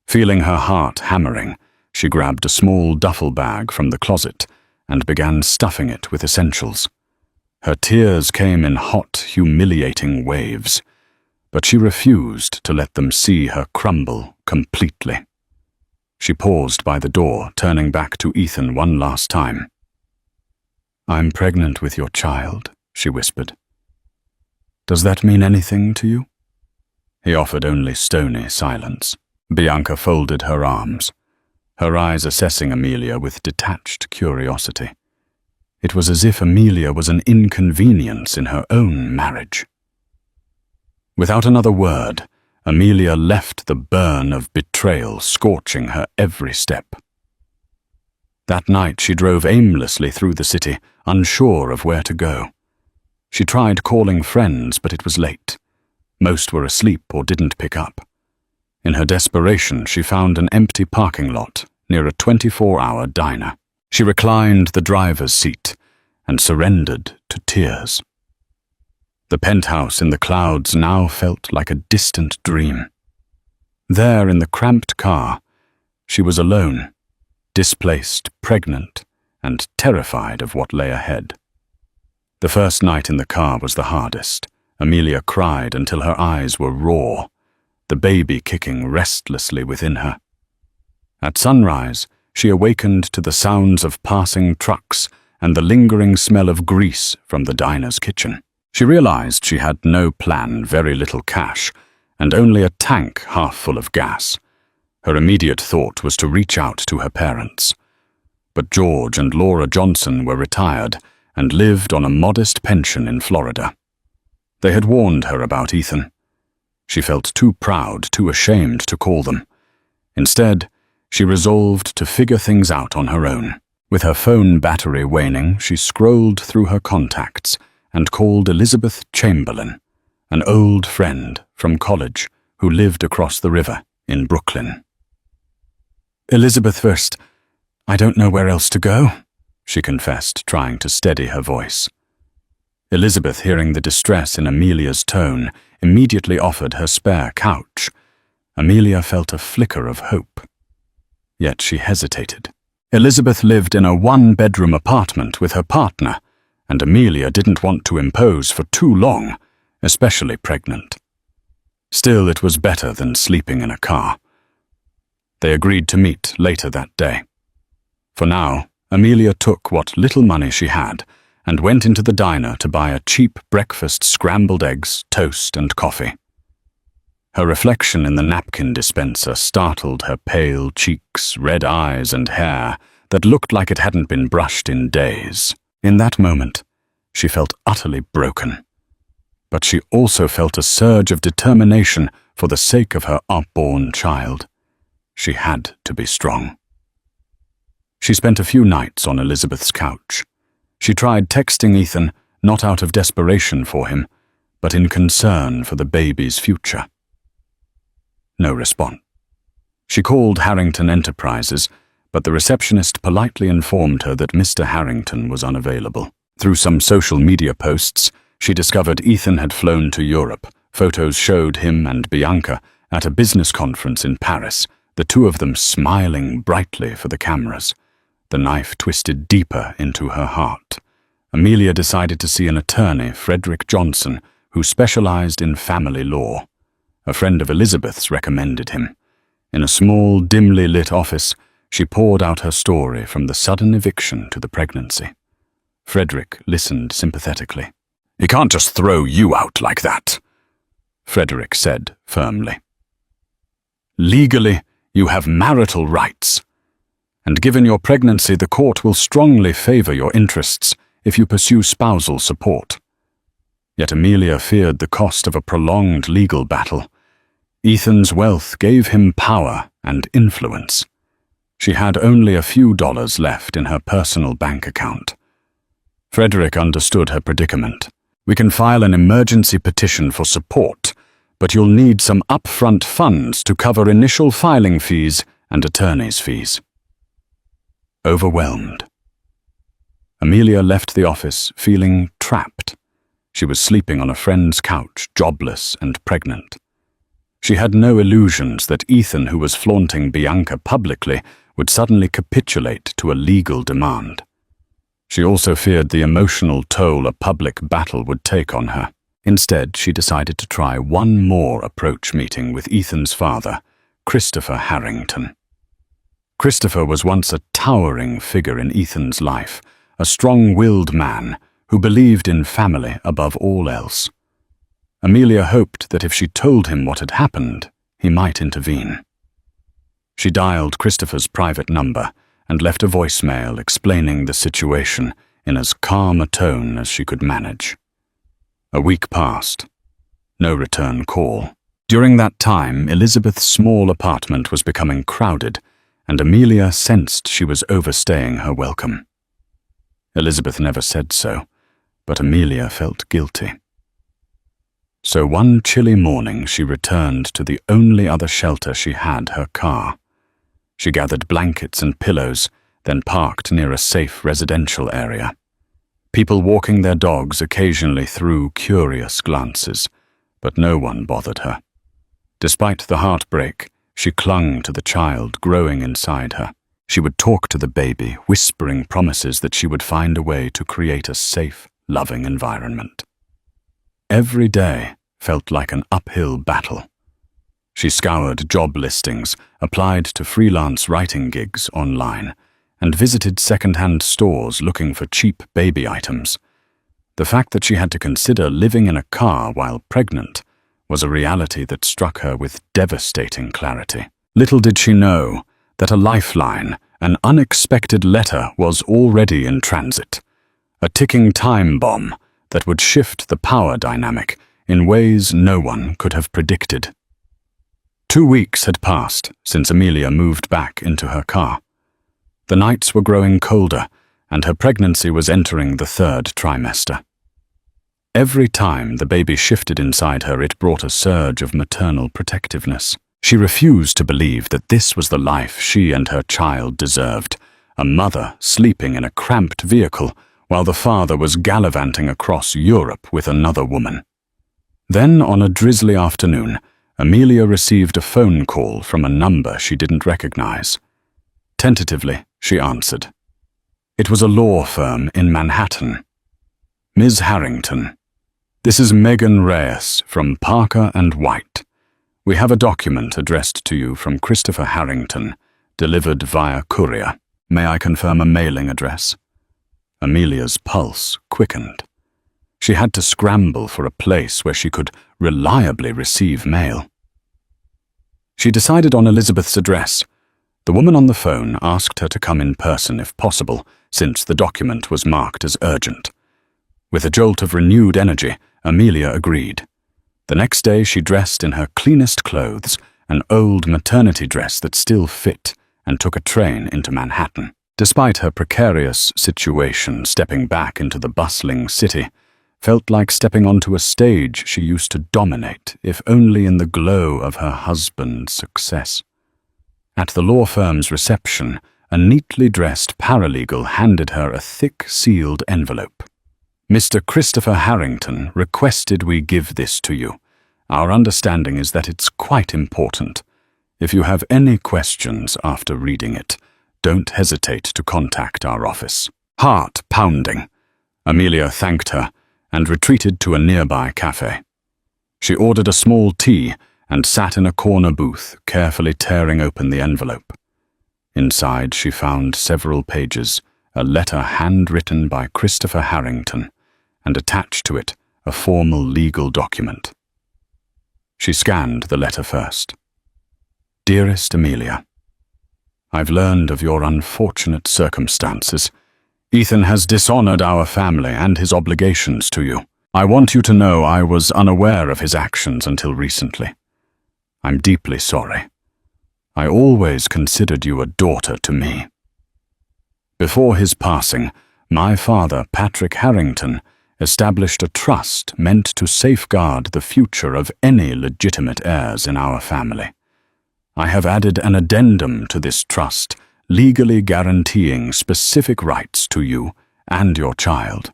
Feeling her heart hammering, she grabbed a small duffel bag from the closet and began stuffing it with essentials. Her tears came in hot, humiliating waves, but she refused to let them see her crumble completely. She paused by the door, turning back to Ethan one last time. "I'm pregnant with your child," she whispered. "Does that mean anything to you?" He offered only stony silence. Bianca folded her arms, her eyes assessing Amelia with detached curiosity. It was as if Amelia was an inconvenience in her own marriage. Without another word, Amelia left the burn of betrayal scorching her every step. That night she drove aimlessly through the city, unsure of where to go. She tried calling friends, but it was late. Most were asleep or didn't pick up. In her desperation, she found an empty parking lot near a 24-hour diner. She reclined the driver's seat and surrendered to tears. The penthouse in the clouds now felt like a distant dream. There in the cramped car, she was alone, displaced, pregnant, and terrified of what lay ahead. The first night in the car was the hardest. Amelia cried until her eyes were raw, the baby kicking restlessly within her. At sunrise, she awakened to the sounds of passing trucks and the lingering smell of grease from the diner's kitchen. She realized she had no plan, very little cash, and only a tank half full of gas. Her immediate thought was to reach out to her parents. But George and Laura Johnson were retired and lived on a modest pension in Florida. They had warned her about Ethan. She felt too proud, too ashamed to call them. Instead, she resolved to figure things out on her own. With her phone battery waning, she scrolled through her contacts and called Elizabeth Chamberlain, an old friend from college who lived across the river in Brooklyn. "Elizabeth first. I don't know where else to go," she confessed, trying to steady her voice. Elizabeth, hearing the distress in Amelia's tone, immediately offered her spare couch. Amelia felt a flicker of hope. Yet she hesitated. Elizabeth lived in a one-bedroom apartment with her partner, and Amelia didn't want to impose for too long, especially pregnant. Still, it was better than sleeping in a car. They agreed to meet later that day. For now, Amelia took what little money she had and went into the diner to buy a cheap breakfast, scrambled eggs, toast, and coffee. Her reflection in the napkin dispenser startled her pale cheeks, red eyes, and hair that looked like it hadn't been brushed in days. In that moment, she felt utterly broken. But she also felt a surge of determination for the sake of her unborn child. She had to be strong. She spent a few nights on Elizabeth's couch. She tried texting Ethan, not out of desperation for him, but in concern for the baby's future. No response. She called Harrington Enterprises, but the receptionist politely informed her that Mr. Harrington was unavailable. Through some social media posts, she discovered Ethan had flown to Europe. Photos showed him and Bianca at a business conference in Paris, the two of them smiling brightly for the cameras. The knife twisted deeper into her heart. Amelia decided to see an attorney, Frederick Johnson, who specialized in family law. A friend of Elizabeth's recommended him. In a small, dimly lit office, she poured out her story from the sudden eviction to the pregnancy. Frederick listened sympathetically. "He can't just throw you out like that," Frederick said firmly. "Legally, you have marital rights. And given your pregnancy, the court will strongly favor your interests if you pursue spousal support." Yet Amelia feared the cost of a prolonged legal battle. Ethan's wealth gave him power and influence. She had only a few dollars left in her personal bank account. Frederick understood her predicament. "We can file an emergency petition for support, but you'll need some upfront funds to cover initial filing fees and attorney's fees." Overwhelmed, Amelia left the office feeling trapped. She was sleeping on a friend's couch, jobless and pregnant. She had no illusions that Ethan, who was flaunting Bianca publicly, would suddenly capitulate to a legal demand. She also feared the emotional toll a public battle would take on her. Instead, she decided to try one more approach meeting with Ethan's father, Christopher Harrington. Christopher was once a towering figure in Ethan's life, a strong-willed man who believed in family above all else. Amelia hoped that if she told him what had happened, he might intervene. She dialed Christopher's private number and left a voicemail explaining the situation in as calm a tone as she could manage. A week passed. No return call. During that time, Elizabeth's small apartment was becoming crowded, and Amelia sensed she was overstaying her welcome. Elizabeth never said so, but Amelia felt guilty. So one chilly morning she returned to the only other shelter she had, her car. She gathered blankets and pillows, then parked near a safe residential area. People walking their dogs occasionally threw curious glances, but no one bothered her. Despite the heartbreak, she clung to the child growing inside her. She would talk to the baby, whispering promises that she would find a way to create a safe, loving environment. Every day felt like an uphill battle. She scoured job listings, applied to freelance writing gigs online, and visited second-hand stores looking for cheap baby items. The fact that she had to consider living in a car while pregnant was a reality that struck her with devastating clarity. Little did she know that a lifeline, an unexpected letter, was already in transit, a ticking time bomb that would shift the power dynamic in ways no one could have predicted. 2 weeks had passed since Amelia moved back into her car. The nights were growing colder, and her pregnancy was entering the 3rd trimester. Every time the baby shifted inside her, it brought a surge of maternal protectiveness. She refused to believe that this was the life she and her child deserved, a mother sleeping in a cramped vehicle while the father was gallivanting across Europe with another woman. Then, on a drizzly afternoon, Amelia received a phone call from a number she didn't recognize. Tentatively, she answered. It was a law firm in Manhattan. Ms. Harrington, this is Megan Reyes from Parker & White. We have a document addressed to you from Christopher Harrington, delivered via courier. May I confirm a mailing address? Amelia's pulse quickened. She had to scramble for a place where she could reliably receive mail. She decided on Elizabeth's address. The woman on the phone asked her to come in person if possible, since the document was marked as urgent. With a jolt of renewed energy, Amelia agreed. The next day she dressed in her cleanest clothes, an old maternity dress that still fit, and took a train into Manhattan. Despite her precarious situation, stepping back into the bustling city felt like stepping onto a stage she used to dominate, if only in the glow of her husband's success. At the law firm's reception, a neatly dressed paralegal handed her a thick, sealed envelope. Mr. Christopher Harrington requested we give this to you. Our understanding is that it's quite important. If you have any questions after reading it, don't hesitate to contact our office. Heart pounding, Amelia thanked her and retreated to a nearby cafe. She ordered a small tea and sat in a corner booth, carefully tearing open the envelope. Inside she found several pages, a letter handwritten by Christopher Harrington, and attached to it a formal legal document. She scanned the letter first. Dearest Amelia, I've learned of your unfortunate circumstances. Ethan has dishonored our family and his obligations to you. I want you to know I was unaware of his actions until recently. I'm deeply sorry. I always considered you a daughter to me. Before his passing, my father, Patrick Harrington, established a trust meant to safeguard the future of any legitimate heirs in our family. I have added an addendum to this trust, legally guaranteeing specific rights to you and your child.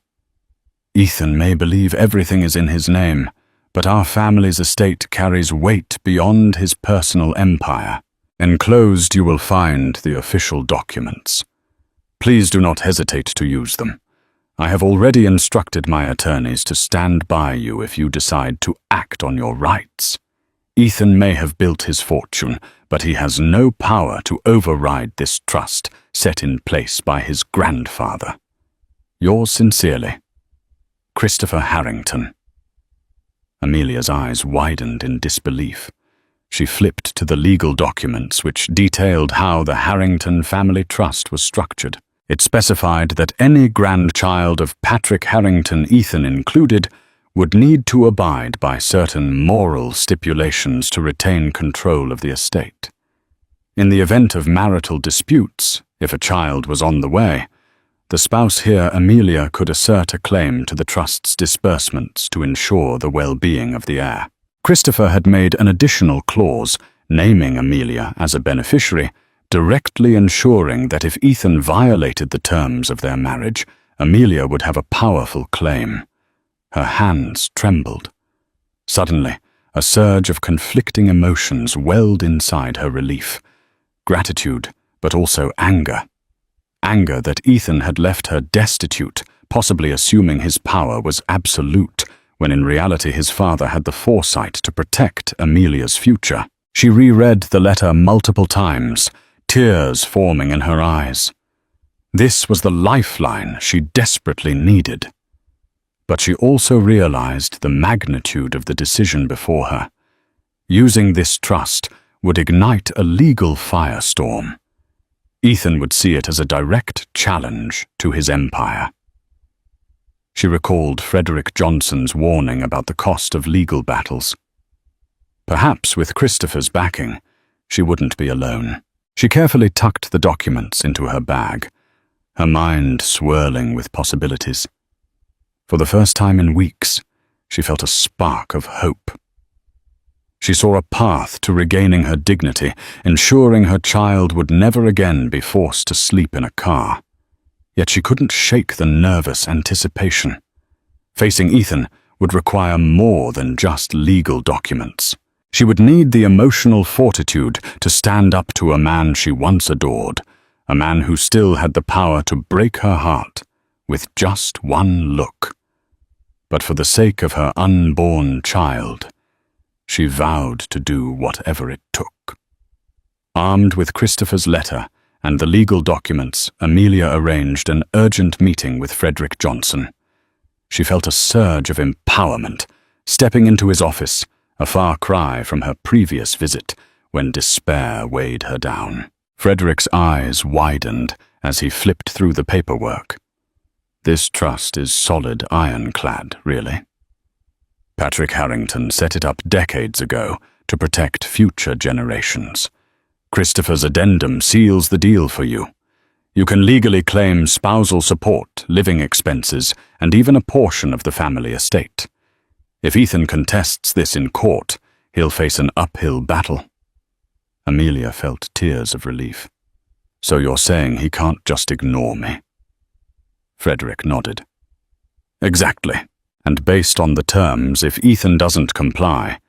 Ethan may believe everything is in his name, but our family's estate carries weight beyond his personal empire. Enclosed you will find the official documents. Please do not hesitate to use them. I have already instructed my attorneys to stand by you if you decide to act on your rights. Ethan may have built his fortune, but he has no power to override this trust set in place by his grandfather. Yours sincerely, Christopher Harrington. Amelia's eyes widened in disbelief. She flipped to the legal documents which detailed how the Harrington family trust was structured. It specified that any grandchild of Patrick Harrington, Ethan included, would need to abide by certain moral stipulations to retain control of the estate. In the event of marital disputes, if a child was on the way, the spouse here, Amelia, could assert a claim to the trust's disbursements to ensure the well-being of the heir. Christopher had made an additional clause, naming Amelia as a beneficiary, directly ensuring that if Ethan violated the terms of their marriage, Amelia would have a powerful claim. Her hands trembled. Suddenly, a surge of conflicting emotions welled inside her relief. Gratitude, but also anger. Anger that Ethan had left her destitute, possibly assuming his power was absolute, when in reality his father had the foresight to protect Amelia's future. She reread the letter multiple times, tears forming in her eyes. This was the lifeline she desperately needed. But she also realized the magnitude of the decision before her. Using this trust would ignite a legal firestorm. Ethan would see it as a direct challenge to his empire. She recalled Frederick Johnson's warning about the cost of legal battles. Perhaps with Christopher's backing, she wouldn't be alone. She carefully tucked the documents into her bag, her mind swirling with possibilities. For the first time in weeks, she felt a spark of hope. She saw a path to regaining her dignity, ensuring her child would never again be forced to sleep in a car. Yet she couldn't shake the nervous anticipation. Facing Ethan would require more than just legal documents. She would need the emotional fortitude to stand up to a man she once adored, a man who still had the power to break her heart with just one look. But for the sake of her unborn child, she vowed to do whatever it took. Armed with Christopher's letter and the legal documents, Amelia arranged an urgent meeting with Frederick Johnson. She felt a surge of empowerment, stepping into his office, a far cry from her previous visit when despair weighed her down. Frederick's eyes widened as he flipped through the paperwork. This trust is solid ironclad, really. Patrick Harrington set it up decades ago to protect future generations. Christopher's addendum seals the deal for you. You can legally claim spousal support, living expenses, and even a portion of the family estate. If Ethan contests this in court, he'll face an uphill battle. Amelia felt tears of relief. So you're saying he can't just ignore me? Frederick nodded. Exactly. And based on the terms, if Ethan doesn't comply,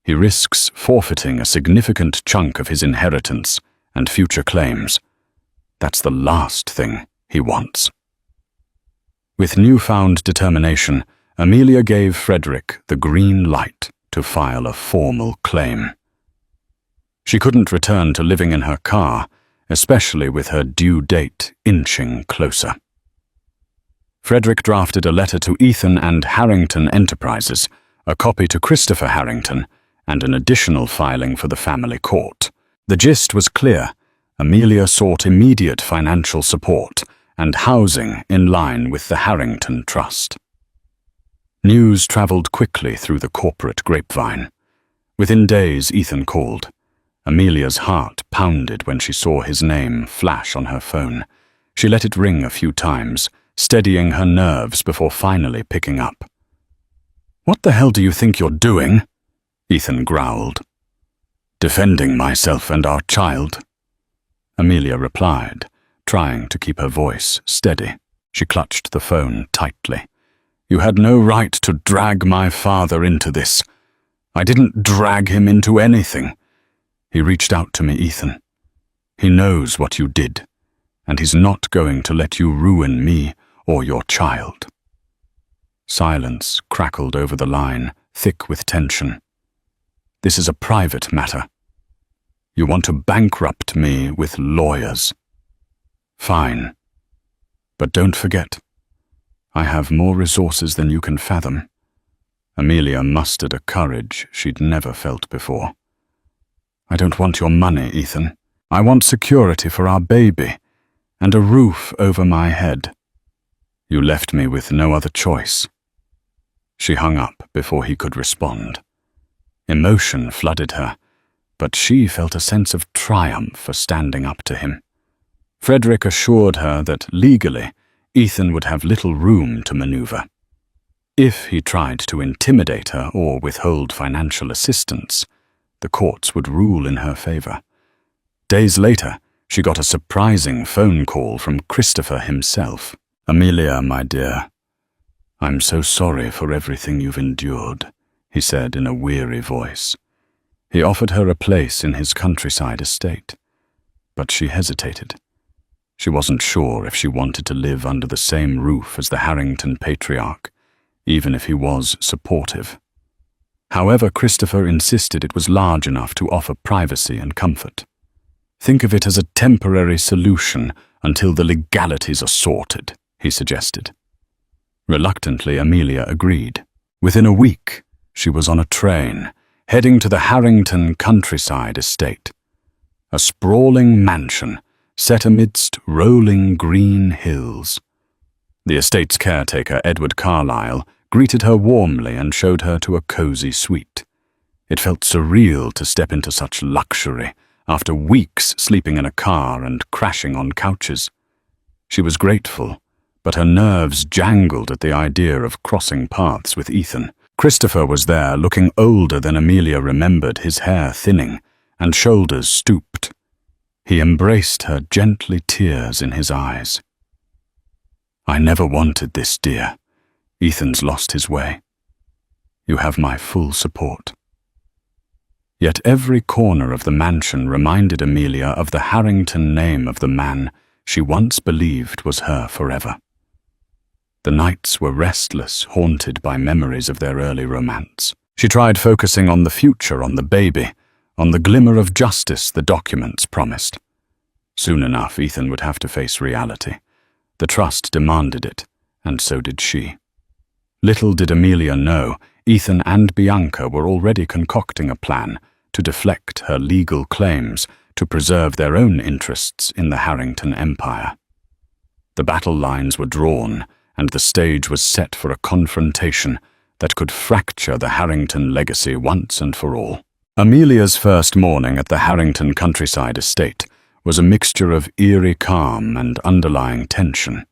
he risks forfeiting a significant chunk of his inheritance and future claims. That's the last thing he wants. With newfound determination, Amelia gave Frederick the green light to file a formal claim. She couldn't return to living in her car, especially with her due date inching closer. Frederick drafted a letter to Ethan and Harrington Enterprises, a copy to Christopher Harrington, and an additional filing for the family court. The gist was clear. Amelia sought immediate financial support and housing in line with the Harrington Trust. News traveled quickly through the corporate grapevine. Within days, Ethan called. Amelia's heart pounded when she saw his name flash on her phone. She let it ring a few times, steadying her nerves before finally picking up. "What the hell do you think you're doing?" Ethan growled. "Defending myself and our child," Amelia replied, trying to keep her voice steady. She clutched the phone tightly. "You had no right to drag my father into this. I didn't drag him into anything. He reached out to me, Ethan. He knows what you did, and he's not going to let you ruin me or your child." Silence crackled over the line, thick with tension. "This is a private matter. You want to bankrupt me with lawyers. Fine. But don't forget, I have more resources than you can fathom." Amelia mustered a courage she'd never felt before. "I don't want your money, Ethan. I want security for our baby and a roof over my head. You left me with no other choice." She hung up before he could respond. Emotion flooded her, but she felt a sense of triumph for standing up to him. Frederick assured her that legally, Ethan would have little room to maneuver. If he tried to intimidate her or withhold financial assistance, the courts would rule in her favor. Days later, she got a surprising phone call from Christopher himself. "Amelia, my dear, I'm so sorry for everything you've endured," he said in a weary voice. He offered her a place in his countryside estate, but she hesitated. She wasn't sure if she wanted to live under the same roof as the Harrington patriarch, even if he was supportive. However, Christopher insisted it was large enough to offer privacy and comfort. "Think of it as a temporary solution until the legalities are sorted," he suggested. Reluctantly, Amelia agreed. Within a week, she was on a train, heading to the Harrington countryside estate. A sprawling mansion set amidst rolling green hills. The estate's caretaker, Edward Carlyle, greeted her warmly and showed her to a cozy suite. It felt surreal to step into such luxury after weeks sleeping in a car and crashing on couches. She was grateful, but her nerves jangled at the idea of crossing paths with Ethan. Christopher was there, looking older than Amelia remembered, his hair thinning and shoulders stooped. He embraced her, gently, tears in his eyes. "I never wanted this, dear. Ethan's lost his way. You have my full support." Yet every corner of the mansion reminded Amelia of the Harrington name of the man she once believed was her forever. The nights were restless, haunted by memories of their early romance. She tried focusing on the future, on the baby, on the glimmer of justice the documents promised. Soon enough, Ethan would have to face reality. The trust demanded it, and so did she. Little did Amelia know, Ethan and Bianca were already concocting a plan to deflect her legal claims to preserve their own interests in the Harrington Empire. The battle lines were drawn, and the stage was set for a confrontation that could fracture the Harrington legacy once and for all. Amelia's first morning at the Harrington countryside estate was a mixture of eerie calm and underlying tension.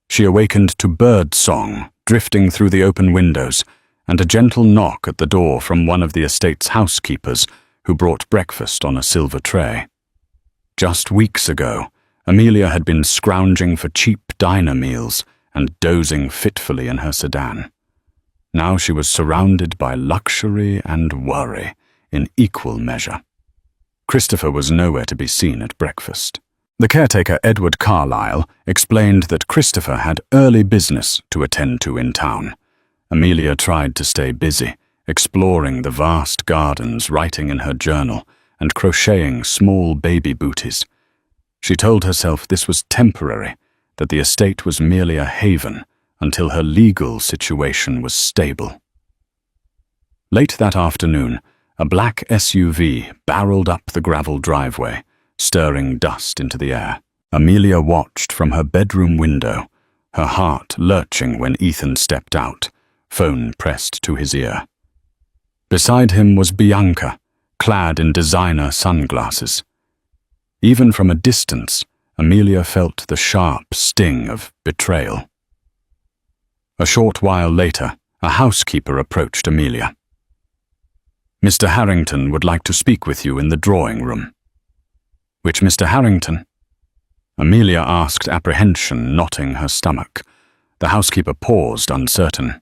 She awakened to bird song drifting through the open windows and a gentle knock at the door from one of the estate's housekeepers who brought breakfast on a silver tray. Just weeks ago, Amelia had been scrounging for cheap diner meals and dozing fitfully in her sedan. Now she was surrounded by luxury and worry in equal measure. Christopher was nowhere to be seen at breakfast. The caretaker, Edward Carlyle, explained that Christopher had early business to attend to in town. Amelia tried to stay busy, exploring the vast gardens, writing in her journal, and crocheting small baby booties. She told herself this was temporary, that the estate was merely a haven until her legal situation was stable. Late that afternoon, a black SUV barreled up the gravel driveway, stirring dust into the air. Amelia watched from her bedroom window, her heart lurching when Ethan stepped out, phone pressed to his ear. Beside him was Bianca, clad in designer sunglasses. Even from a distance, Amelia felt the sharp sting of betrayal. A short while later, a housekeeper approached Amelia. "Mr. Harrington would like to speak with you in the drawing room." "Which Mr. Harrington?" Amelia asked, apprehension knotting her stomach. The housekeeper paused, uncertain.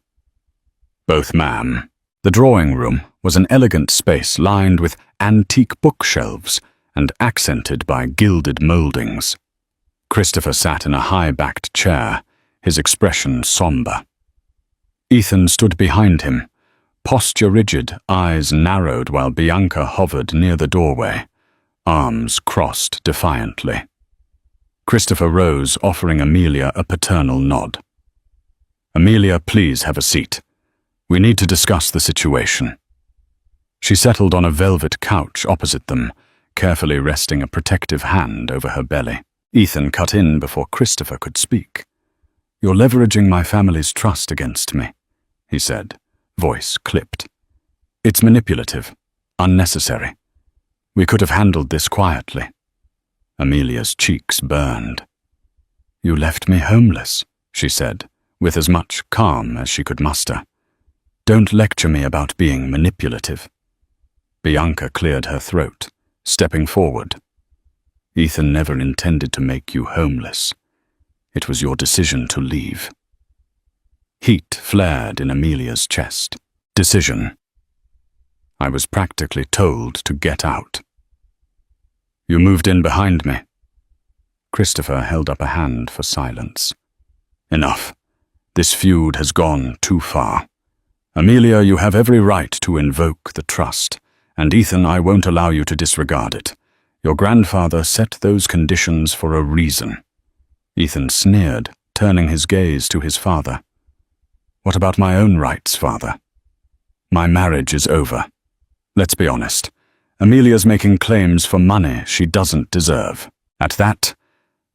"Both, ma'am." The drawing room was an elegant space lined with antique bookshelves and accented by gilded mouldings. Christopher sat in a high-backed chair, his expression somber. Ethan stood behind him, posture rigid, eyes narrowed while Bianca hovered near the doorway, arms crossed defiantly. Christopher rose, offering Amelia a paternal nod. "Amelia, please have a seat. We need to discuss the situation." She settled on a velvet couch opposite them, carefully resting a protective hand over her belly. Ethan cut in before Christopher could speak. "You're leveraging my family's trust against me," he said, voice clipped. "It's manipulative, unnecessary. We could have handled this quietly." Amelia's cheeks burned. "You left me homeless," she said, with as much calm as she could muster. "Don't lecture me about being manipulative." Bianca cleared her throat, stepping forward. "Ethan never intended to make you homeless. It was your decision to leave." Heat flared in Amelia's chest. "Decision. I was practically told to get out." "You moved in behind me." Christopher held up a hand for silence. "Enough. This feud has gone too far. Amelia, you have every right to invoke the trust, and Ethan, I won't allow you to disregard it. Your grandfather set those conditions for a reason." Ethan sneered, turning his gaze to his father. "What about my own rights, father? My marriage is over. Let's be honest. Amelia's making claims for money she doesn't deserve." At that,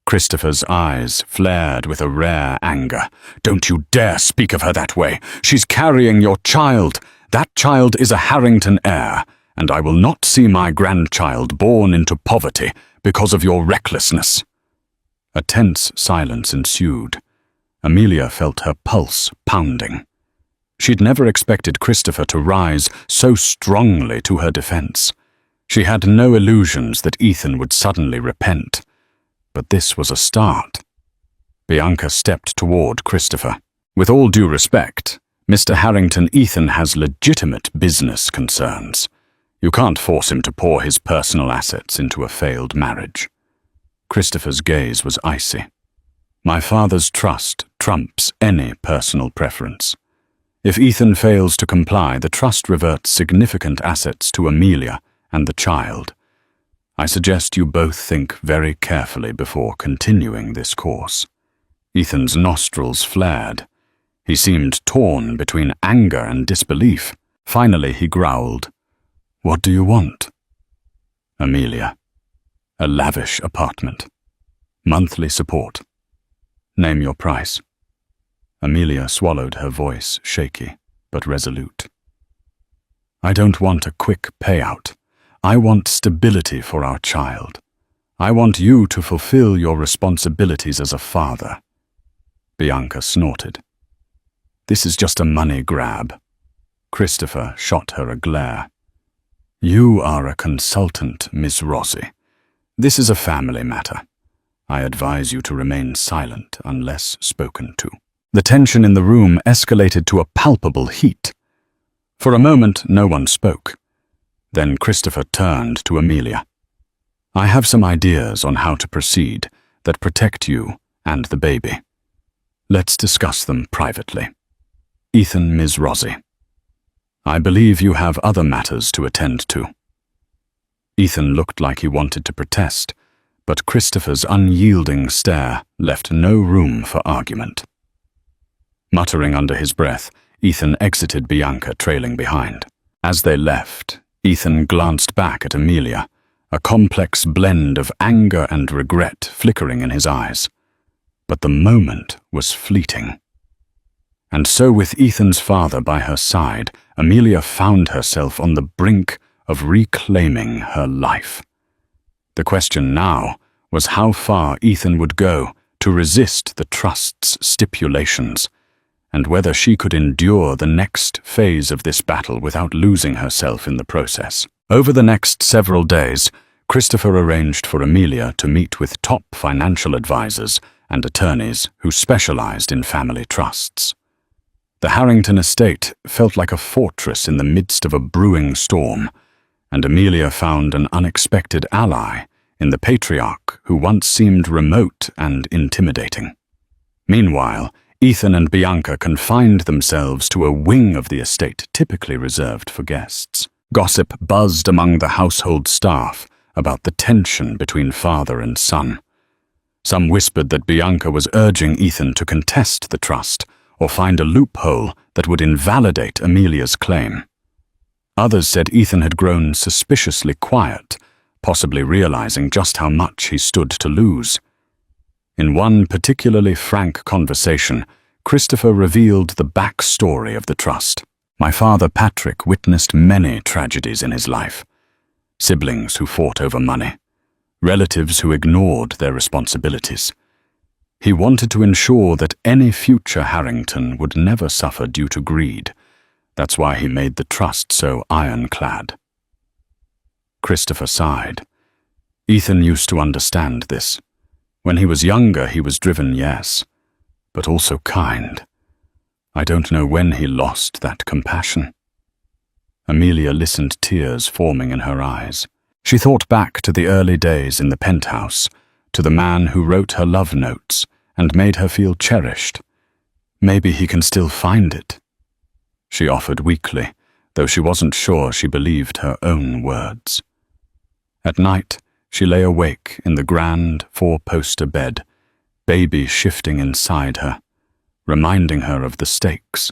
Christopher's eyes flared with a rare anger. "Don't you dare speak of her that way. She's carrying your child. That child is a Harrington heir, and I will not see my grandchild born into poverty because of your recklessness." A tense silence ensued. Amelia felt her pulse pounding. She'd never expected Christopher to rise so strongly to her defense. She had no illusions that Ethan would suddenly repent. But this was a start. Bianca stepped toward Christopher. "With all due respect, Mr. Harrington, Ethan has legitimate business concerns. You can't force him to pour his personal assets into a failed marriage." Christopher's gaze was icy. "My father's trust trumps any personal preference. If Ethan fails to comply, the trust reverts significant assets to Amelia and the child. I suggest you both think very carefully before continuing this course." Ethan's nostrils flared. He seemed torn between anger and disbelief. Finally, he growled, "What do you want?" "Amelia. A lavish apartment. Monthly support. Name your price." Amelia swallowed, her voice shaky but resolute. "I don't want a quick payout. I want stability for our child. I want you to fulfill your responsibilities as a father." Bianca snorted. "This is just a money grab." Christopher shot her a glare. "You are a consultant, Miss Rossi. This is a family matter. I advise you to remain silent unless spoken to." The tension in the room escalated to a palpable heat. For a moment, no one spoke. Then Christopher turned to Amelia. "I have some ideas on how to proceed that protect you and the baby. Let's discuss them privately. Ethan, Ms. Rossi. I believe you have other matters to attend to." Ethan looked like he wanted to protest, but Christopher's unyielding stare left no room for argument. Muttering under his breath, Ethan exited, Bianca trailing behind. As they left, Ethan glanced back at Amelia, a complex blend of anger and regret flickering in his eyes. But the moment was fleeting. And so, with Ethan's father by her side, Amelia found herself on the brink of reclaiming her life. The question now was how far Ethan would go to resist the trust's stipulations, and whether she could endure the next phase of this battle without losing herself in the process. Over the next several days, Christopher arranged for Amelia to meet with top financial advisors and attorneys who specialized in family trusts. The Harrington estate felt like a fortress in the midst of a brewing storm, and Amelia found an unexpected ally in the patriarch who once seemed remote and intimidating. Meanwhile, Ethan and Bianca confined themselves to a wing of the estate typically reserved for guests. Gossip buzzed among the household staff about the tension between father and son. Some whispered that Bianca was urging Ethan to contest the trust or find a loophole that would invalidate Amelia's claim. Others said Ethan had grown suspiciously quiet, possibly realizing just how much he stood to lose. In one particularly frank conversation, Christopher revealed the backstory of the trust. My father Patrick witnessed many tragedies in his life. Siblings who fought over money, relatives who ignored their responsibilities. He wanted to ensure that any future Harrington would never suffer due to greed. That's why he made the trust so ironclad. Christopher sighed. Ethan used to understand this. When he was younger, he was driven, yes, but also kind. I don't know when he lost that compassion. Amelia listened, tears forming in her eyes. She thought back to the early days in the penthouse, to the man who wrote her love notes and made her feel cherished. Maybe he can still find it. She offered weakly, though she wasn't sure she believed her own words. At night, she lay awake in the grand four-poster bed, baby shifting inside her, reminding her of the stakes.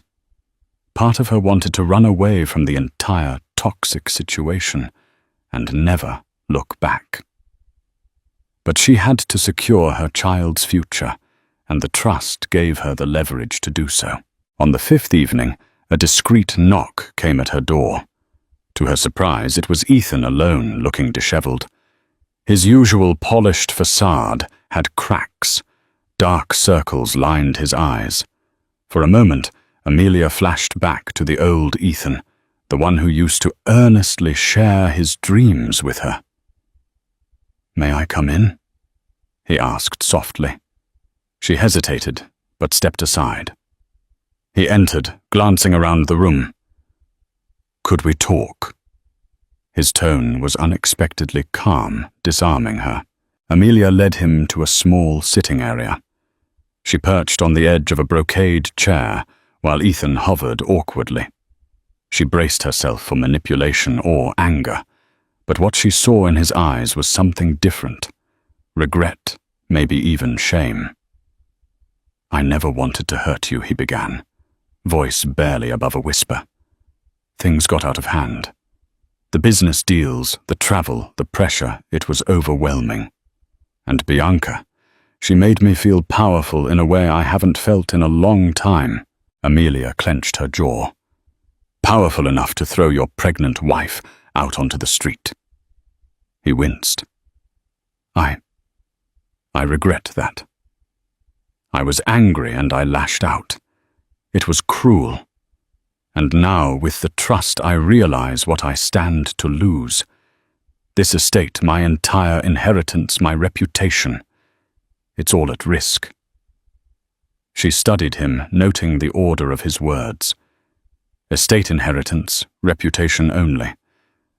Part of her wanted to run away from the entire toxic situation and never look back. But she had to secure her child's future, and the trust gave her the leverage to do so. On the fifth evening, a discreet knock came at her door. To her surprise, it was Ethan alone, looking disheveled. His usual polished facade had cracks. Dark circles lined his eyes. For a moment, Amelia flashed back to the old Ethan, the one who used to earnestly share his dreams with her. "May I come in?" he asked softly. She hesitated, but stepped aside. He entered, glancing around the room. "Could we talk?" His tone was unexpectedly calm, disarming her. Amelia led him to a small sitting area. She perched on the edge of a brocade chair, while Ethan hovered awkwardly. She braced herself for manipulation or anger, but what she saw in his eyes was something different. Regret, maybe even shame. "I never wanted to hurt you," he began, voice barely above a whisper. Things got out of hand. The business deals, the travel, the pressure, it was overwhelming. And Bianca, she made me feel powerful in a way I haven't felt in a long time. Amelia clenched her jaw. "Powerful enough to throw your pregnant wife out onto the street." He winced. I regret that. I was angry and I lashed out. It was cruel. And now, with the trust, I realize what I stand to lose. This estate, my entire inheritance, my reputation. It's all at risk. She studied him, noting the order of his words. Estate inheritance, reputation only.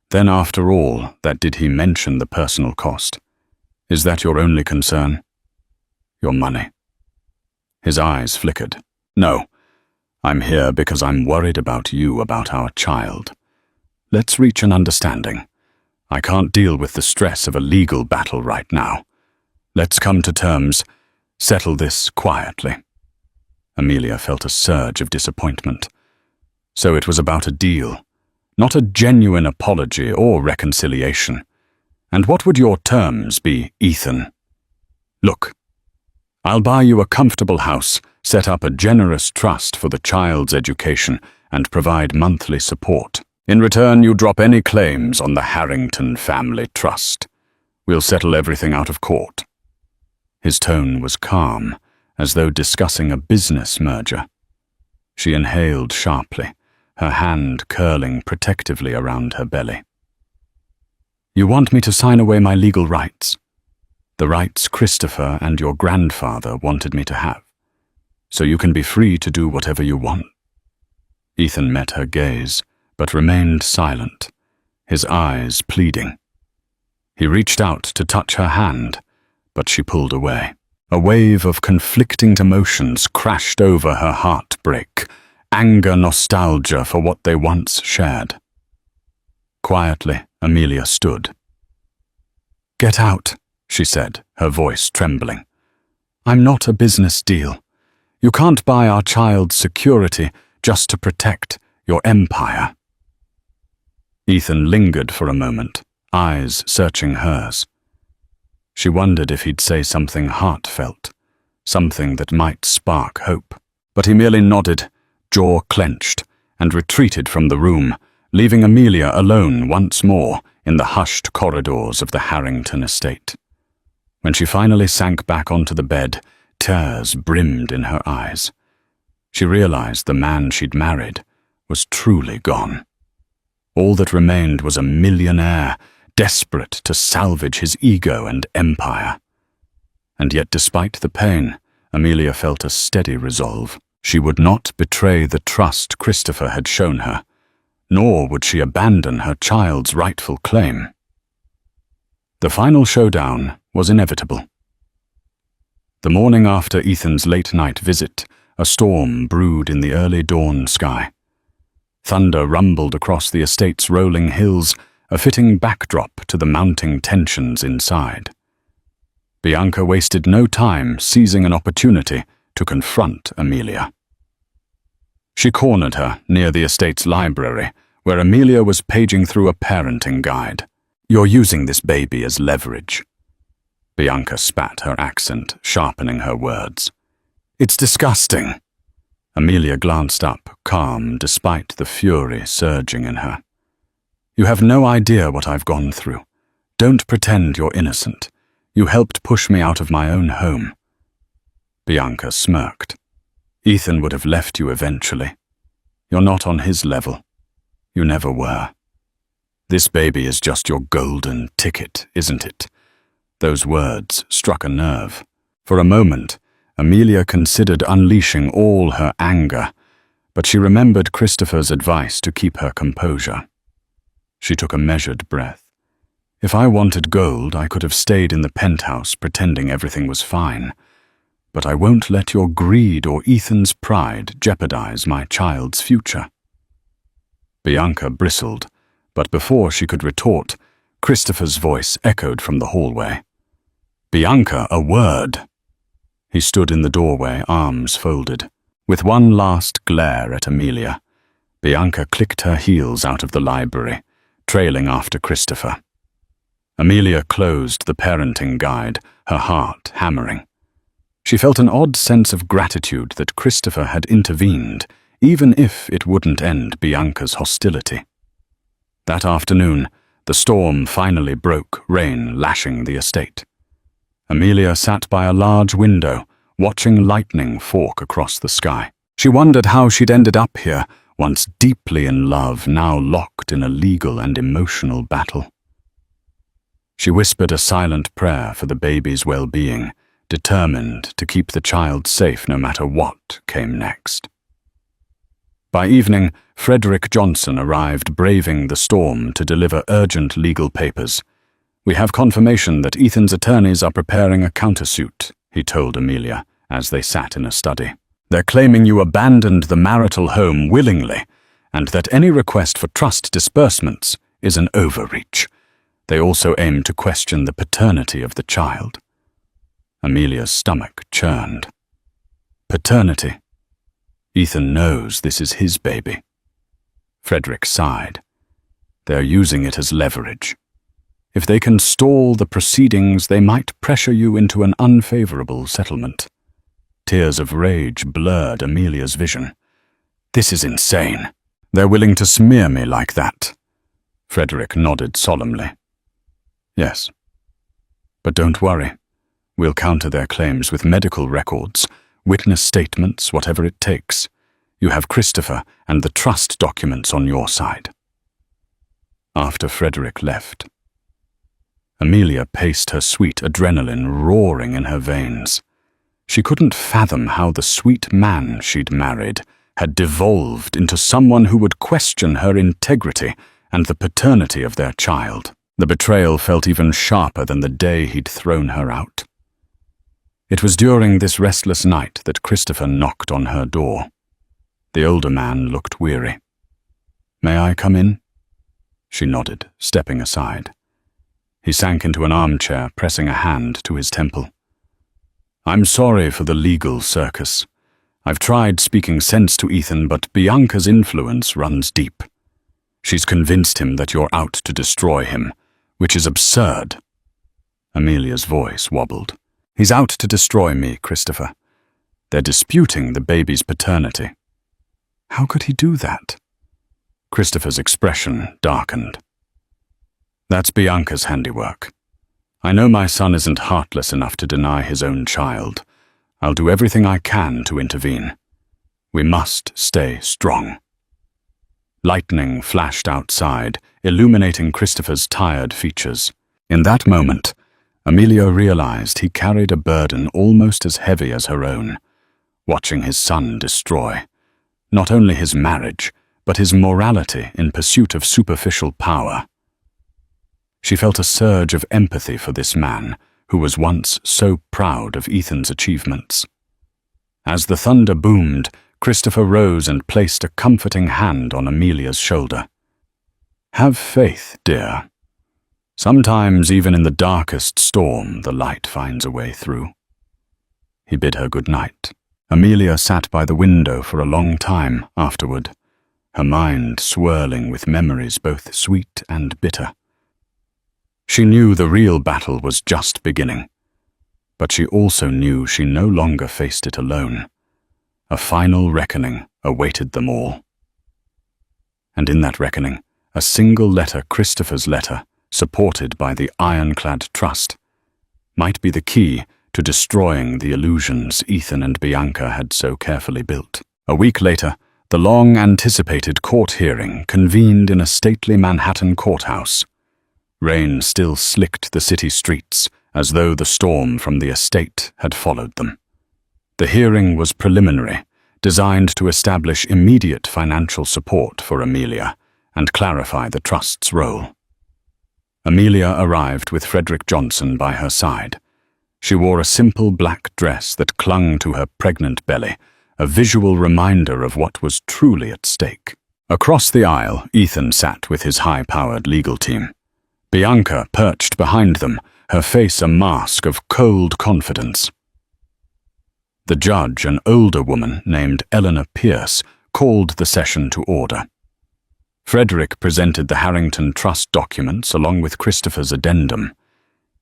Then, after all, that did he mention the personal cost? Is that your only concern? Your money. His eyes flickered. "No. I'm here because I'm worried about you, about our child. Let's reach an understanding. I can't deal with the stress of a legal battle right now. Let's come to terms, settle this quietly." Amelia felt a surge of disappointment. So it was about a deal, not a genuine apology or reconciliation. And what would your terms be, Ethan? "Look, I'll buy you a comfortable house, set up a generous trust for the child's education, and provide monthly support. In return, you drop any claims on the Harrington family trust. We'll settle everything out of court." His tone was calm, as though discussing a business merger. She inhaled sharply, her hand curling protectively around her belly. "You want me to sign away my legal rights? The rights Christopher and your grandfather wanted me to have, so you can be free to do whatever you want." Ethan met her gaze, but remained silent, his eyes pleading. He reached out to touch her hand, but she pulled away. A wave of conflicting emotions crashed over her heartbreak, anger, nostalgia for what they once shared. Quietly, Amelia stood. "Get out," she said, her voice trembling. "I'm not a business deal. You can't buy our child's security just to protect your empire." Ethan lingered for a moment, eyes searching hers. She wondered if he'd say something heartfelt, something that might spark hope. But he merely nodded, jaw clenched, and retreated from the room, leaving Amelia alone once more in the hushed corridors of the Harrington estate. When she finally sank back onto the bed, tears brimmed in her eyes. She realized the man she'd married was truly gone. All that remained was a millionaire, desperate to salvage his ego and empire. And yet, despite the pain, Amelia felt a steady resolve. She would not betray the trust Christopher had shown her, nor would she abandon her child's rightful claim. The final showdown was inevitable. The morning after Ethan's late-night visit, a storm brewed in the early dawn sky. Thunder rumbled across the estate's rolling hills, a fitting backdrop to the mounting tensions inside. Bianca wasted no time seizing an opportunity to confront Amelia. She cornered her near the estate's library, where Amelia was paging through a parenting guide. "You're using this baby as leverage." Bianca spat, her accent sharpening her words. "It's disgusting." Amelia glanced up, calm despite the fury surging in her. "You have no idea what I've gone through. Don't pretend you're innocent. You helped push me out of my own home." Bianca smirked. "Ethan would have left you eventually. You're not on his level. You never were. This baby is just your golden ticket, isn't it?" Those words struck a nerve. For a moment, Amelia considered unleashing all her anger, but she remembered Christopher's advice to keep her composure. She took a measured breath. "If I wanted gold, I could have stayed in the penthouse pretending everything was fine. But I won't let your greed or Ethan's pride jeopardize my child's future." Bianca bristled, but before she could retort, Christopher's voice echoed from the hallway. "Bianca, a word!" He stood in the doorway, arms folded. With one last glare at Amelia, Bianca clicked her heels out of the library, trailing after Christopher. Amelia closed the parenting guide, her heart hammering. She felt an odd sense of gratitude that Christopher had intervened, even if it wouldn't end Bianca's hostility. That afternoon, the storm finally broke, rain lashing the estate. Amelia sat by a large window, watching lightning fork across the sky. She wondered how she'd ended up here, once deeply in love, now locked in a legal and emotional battle. She whispered a silent prayer for the baby's well-being, determined to keep the child safe no matter what came next. By evening, Frederick Johnson arrived braving the storm to deliver urgent legal papers. "We have confirmation that Ethan's attorneys are preparing a countersuit," he told Amelia as they sat in a study. "They're claiming you abandoned the marital home willingly, and that any request for trust disbursements is an overreach. They also aim to question the paternity of the child." Amelia's stomach churned. "Paternity? Ethan knows this is his baby." Frederick sighed. "They're using it as leverage. If they can stall the proceedings, they might pressure you into an unfavorable settlement." Tears of rage blurred Amelia's vision. "This is insane. They're willing to smear me like that." Frederick nodded solemnly. "Yes. But don't worry. We'll counter their claims with medical records, witness statements, whatever it takes. You have Christopher and the trust documents on your side." After Frederick left, Amelia paced her sweet adrenaline roaring in her veins. She couldn't fathom how the sweet man she'd married had devolved into someone who would question her integrity and the paternity of their child. The betrayal felt even sharper than the day he'd thrown her out. It was during this restless night that Christopher knocked on her door. The older man looked weary. "May I come in?" She nodded, stepping aside. He sank into an armchair, pressing a hand to his temple. "I'm sorry for the legal circus. I've tried speaking sense to Ethan, but Bianca's influence runs deep. She's convinced him that you're out to destroy him, which is absurd." Amelia's voice wobbled. "He's out to destroy me, Christopher. They're disputing the baby's paternity." "How could he do that?" Christopher's expression darkened. "That's Bianca's handiwork. I know my son isn't heartless enough to deny his own child. I'll do everything I can to intervene. We must stay strong." Lightning flashed outside, illuminating Christopher's tired features. In that moment, Amelia realized he carried a burden almost as heavy as her own, watching his son destroy not only his marriage, but his morality in pursuit of superficial power. She felt a surge of empathy for this man, who was once so proud of Ethan's achievements. As the thunder boomed, Christopher rose and placed a comforting hand on Amelia's shoulder. "Have faith, dear. Sometimes, even in the darkest storm, the light finds a way through." He bid her good night. Amelia sat by the window for a long time afterward, her mind swirling with memories both sweet and bitter. She knew the real battle was just beginning, but she also knew she no longer faced it alone. A final reckoning awaited them all. And in that reckoning, a single letter, Christopher's letter, supported by the ironclad trust, might be the key to destroying the illusions Ethan and Bianca had so carefully built. A week later, the long-anticipated court hearing convened in a stately Manhattan courthouse. Rain still slicked the city streets, as though the storm from the estate had followed them. The hearing was preliminary, designed to establish immediate financial support for Amelia and clarify the trust's role. Amelia arrived with Frederick Johnson by her side. She wore a simple black dress that clung to her pregnant belly, a visual reminder of what was truly at stake. Across the aisle, Ethan sat with his high-powered legal team. Bianca perched behind them, her face a mask of cold confidence. The judge, an older woman named Eleanor Pierce, called the session to order. Frederick presented the Harrington Trust documents along with Christopher's addendum.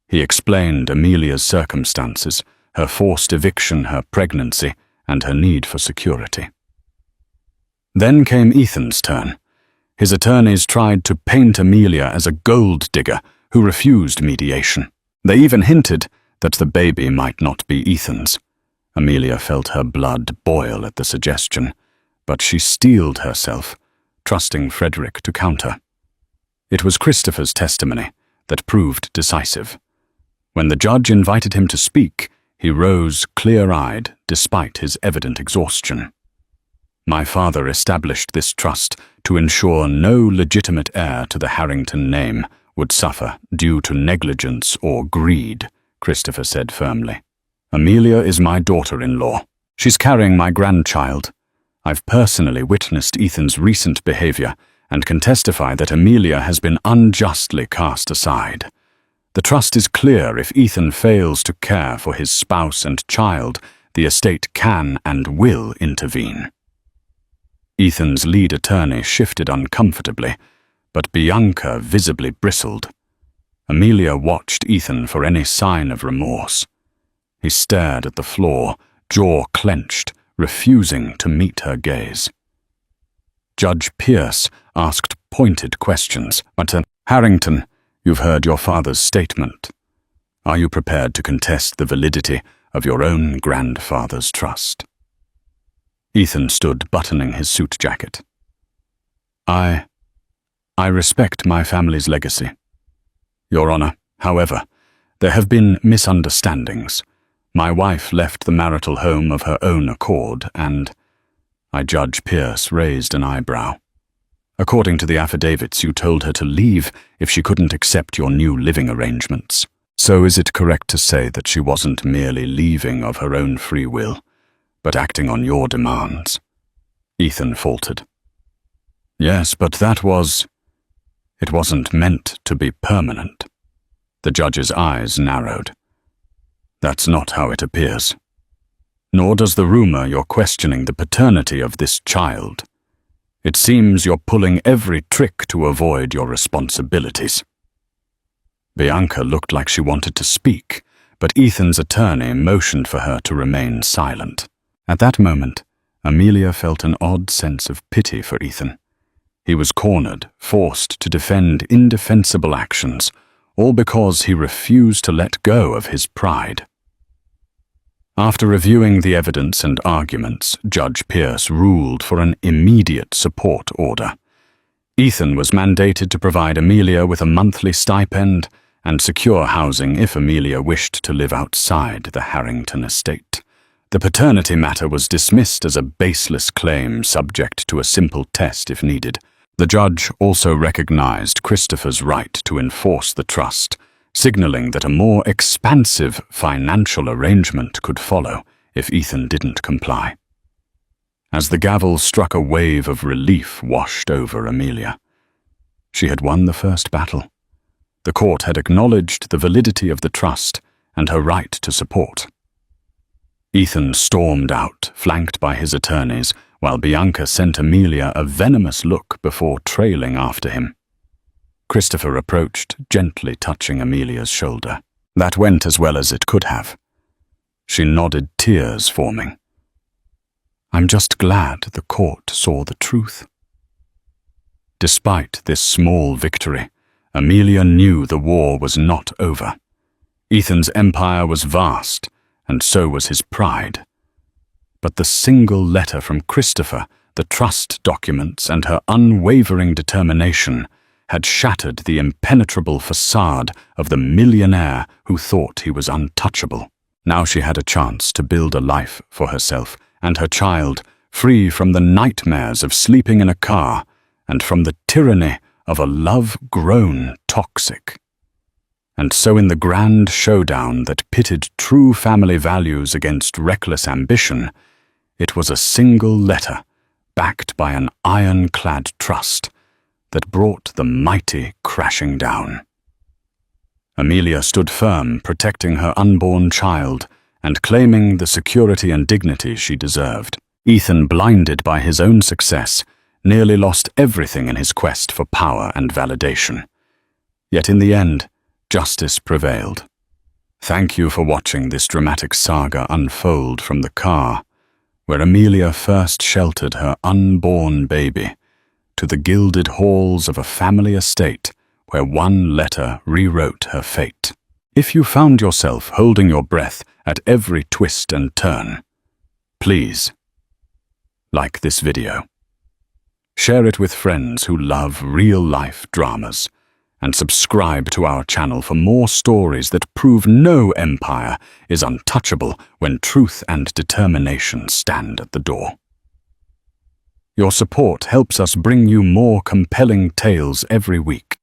He explained Amelia's circumstances, her forced eviction, her pregnancy, and her need for security. Then came Ethan's turn. His attorneys tried to paint Amelia as a gold digger who refused mediation. They even hinted that the baby might not be Ethan's. Amelia felt her blood boil at the suggestion, but she steeled herself, trusting Frederick to counter. It was Christopher's testimony that proved decisive. When the judge invited him to speak, he rose clear-eyed despite his evident exhaustion. "My father established this trust to ensure no legitimate heir to the Harrington name would suffer due to negligence or greed," Christopher said firmly. "Amelia is my daughter-in-law. She's carrying my grandchild. I've personally witnessed Ethan's recent behavior and can testify that Amelia has been unjustly cast aside. The trust is clear: if Ethan fails to care for his spouse and child, the estate can and will intervene." Ethan's lead attorney shifted uncomfortably, but Bianca visibly bristled. Amelia watched Ethan for any sign of remorse. He stared at the floor, jaw clenched, refusing to meet her gaze. Judge Pierce asked pointed questions. "Harrington, you've heard your father's statement. Are you prepared to contest the validity of your own grandfather's trust?" Ethan stood buttoning his suit jacket. I respect my family's legacy. Your Honor, however, there have been misunderstandings. My wife left the marital home of her own accord, and Judge Pierce raised an eyebrow. According to the affidavits, you told her to leave if she couldn't accept your new living arrangements. So is it correct to say that she wasn't merely leaving of her own free will, but acting on your demands? Ethan faltered. Yes, but it wasn't meant to be permanent. The judge's eyes narrowed. That's not how it appears. Nor does the rumor you're questioning the paternity of this child. It seems you're pulling every trick to avoid your responsibilities. Bianca looked like she wanted to speak, but Ethan's attorney motioned for her to remain silent. At that moment, Amelia felt an odd sense of pity for Ethan. He was cornered, forced to defend indefensible actions, all because he refused to let go of his pride. After reviewing the evidence and arguments, Judge Pierce ruled for an immediate support order. Ethan was mandated to provide Amelia with a monthly stipend and secure housing if Amelia wished to live outside the Harrington estate. The paternity matter was dismissed as a baseless claim subject to a simple test if needed. The judge also recognized Christopher's right to enforce the trust, signaling that a more expansive financial arrangement could follow if Ethan didn't comply. As the gavel struck, a wave of relief washed over Amelia. She had won the first battle. The court had acknowledged the validity of the trust and her right to support. Ethan stormed out, flanked by his attorneys, while Bianca sent Amelia a venomous look before trailing after him. Christopher approached, gently touching Amelia's shoulder. That went as well as it could have. She nodded, tears forming. I'm just glad the court saw the truth. Despite this small victory, Amelia knew the war was not over. Ethan's empire was vast, and so was his pride. But the single letter from Christopher, the trust documents, and her unwavering determination had shattered the impenetrable facade of the millionaire who thought he was untouchable. Now she had a chance to build a life for herself and her child, free from the nightmares of sleeping in a car and from the tyranny of a love grown toxic. And so in the grand showdown that pitted true family values against reckless ambition, it was a single letter, backed by an ironclad trust, that brought the mighty crashing down. Amelia stood firm, protecting her unborn child and claiming the security and dignity she deserved. Ethan, blinded by his own success, nearly lost everything in his quest for power and validation. Yet in the end, justice prevailed. Thank you for watching this dramatic saga unfold from the car, where Amelia first sheltered her unborn baby, to the gilded halls of a family estate where one letter rewrote her fate. If you found yourself holding your breath at every twist and turn, please like this video. Share it with friends who love real-life dramas, and subscribe to our channel for more stories that prove no empire is untouchable when truth and determination stand at the door. Your support helps us bring you more compelling tales every week.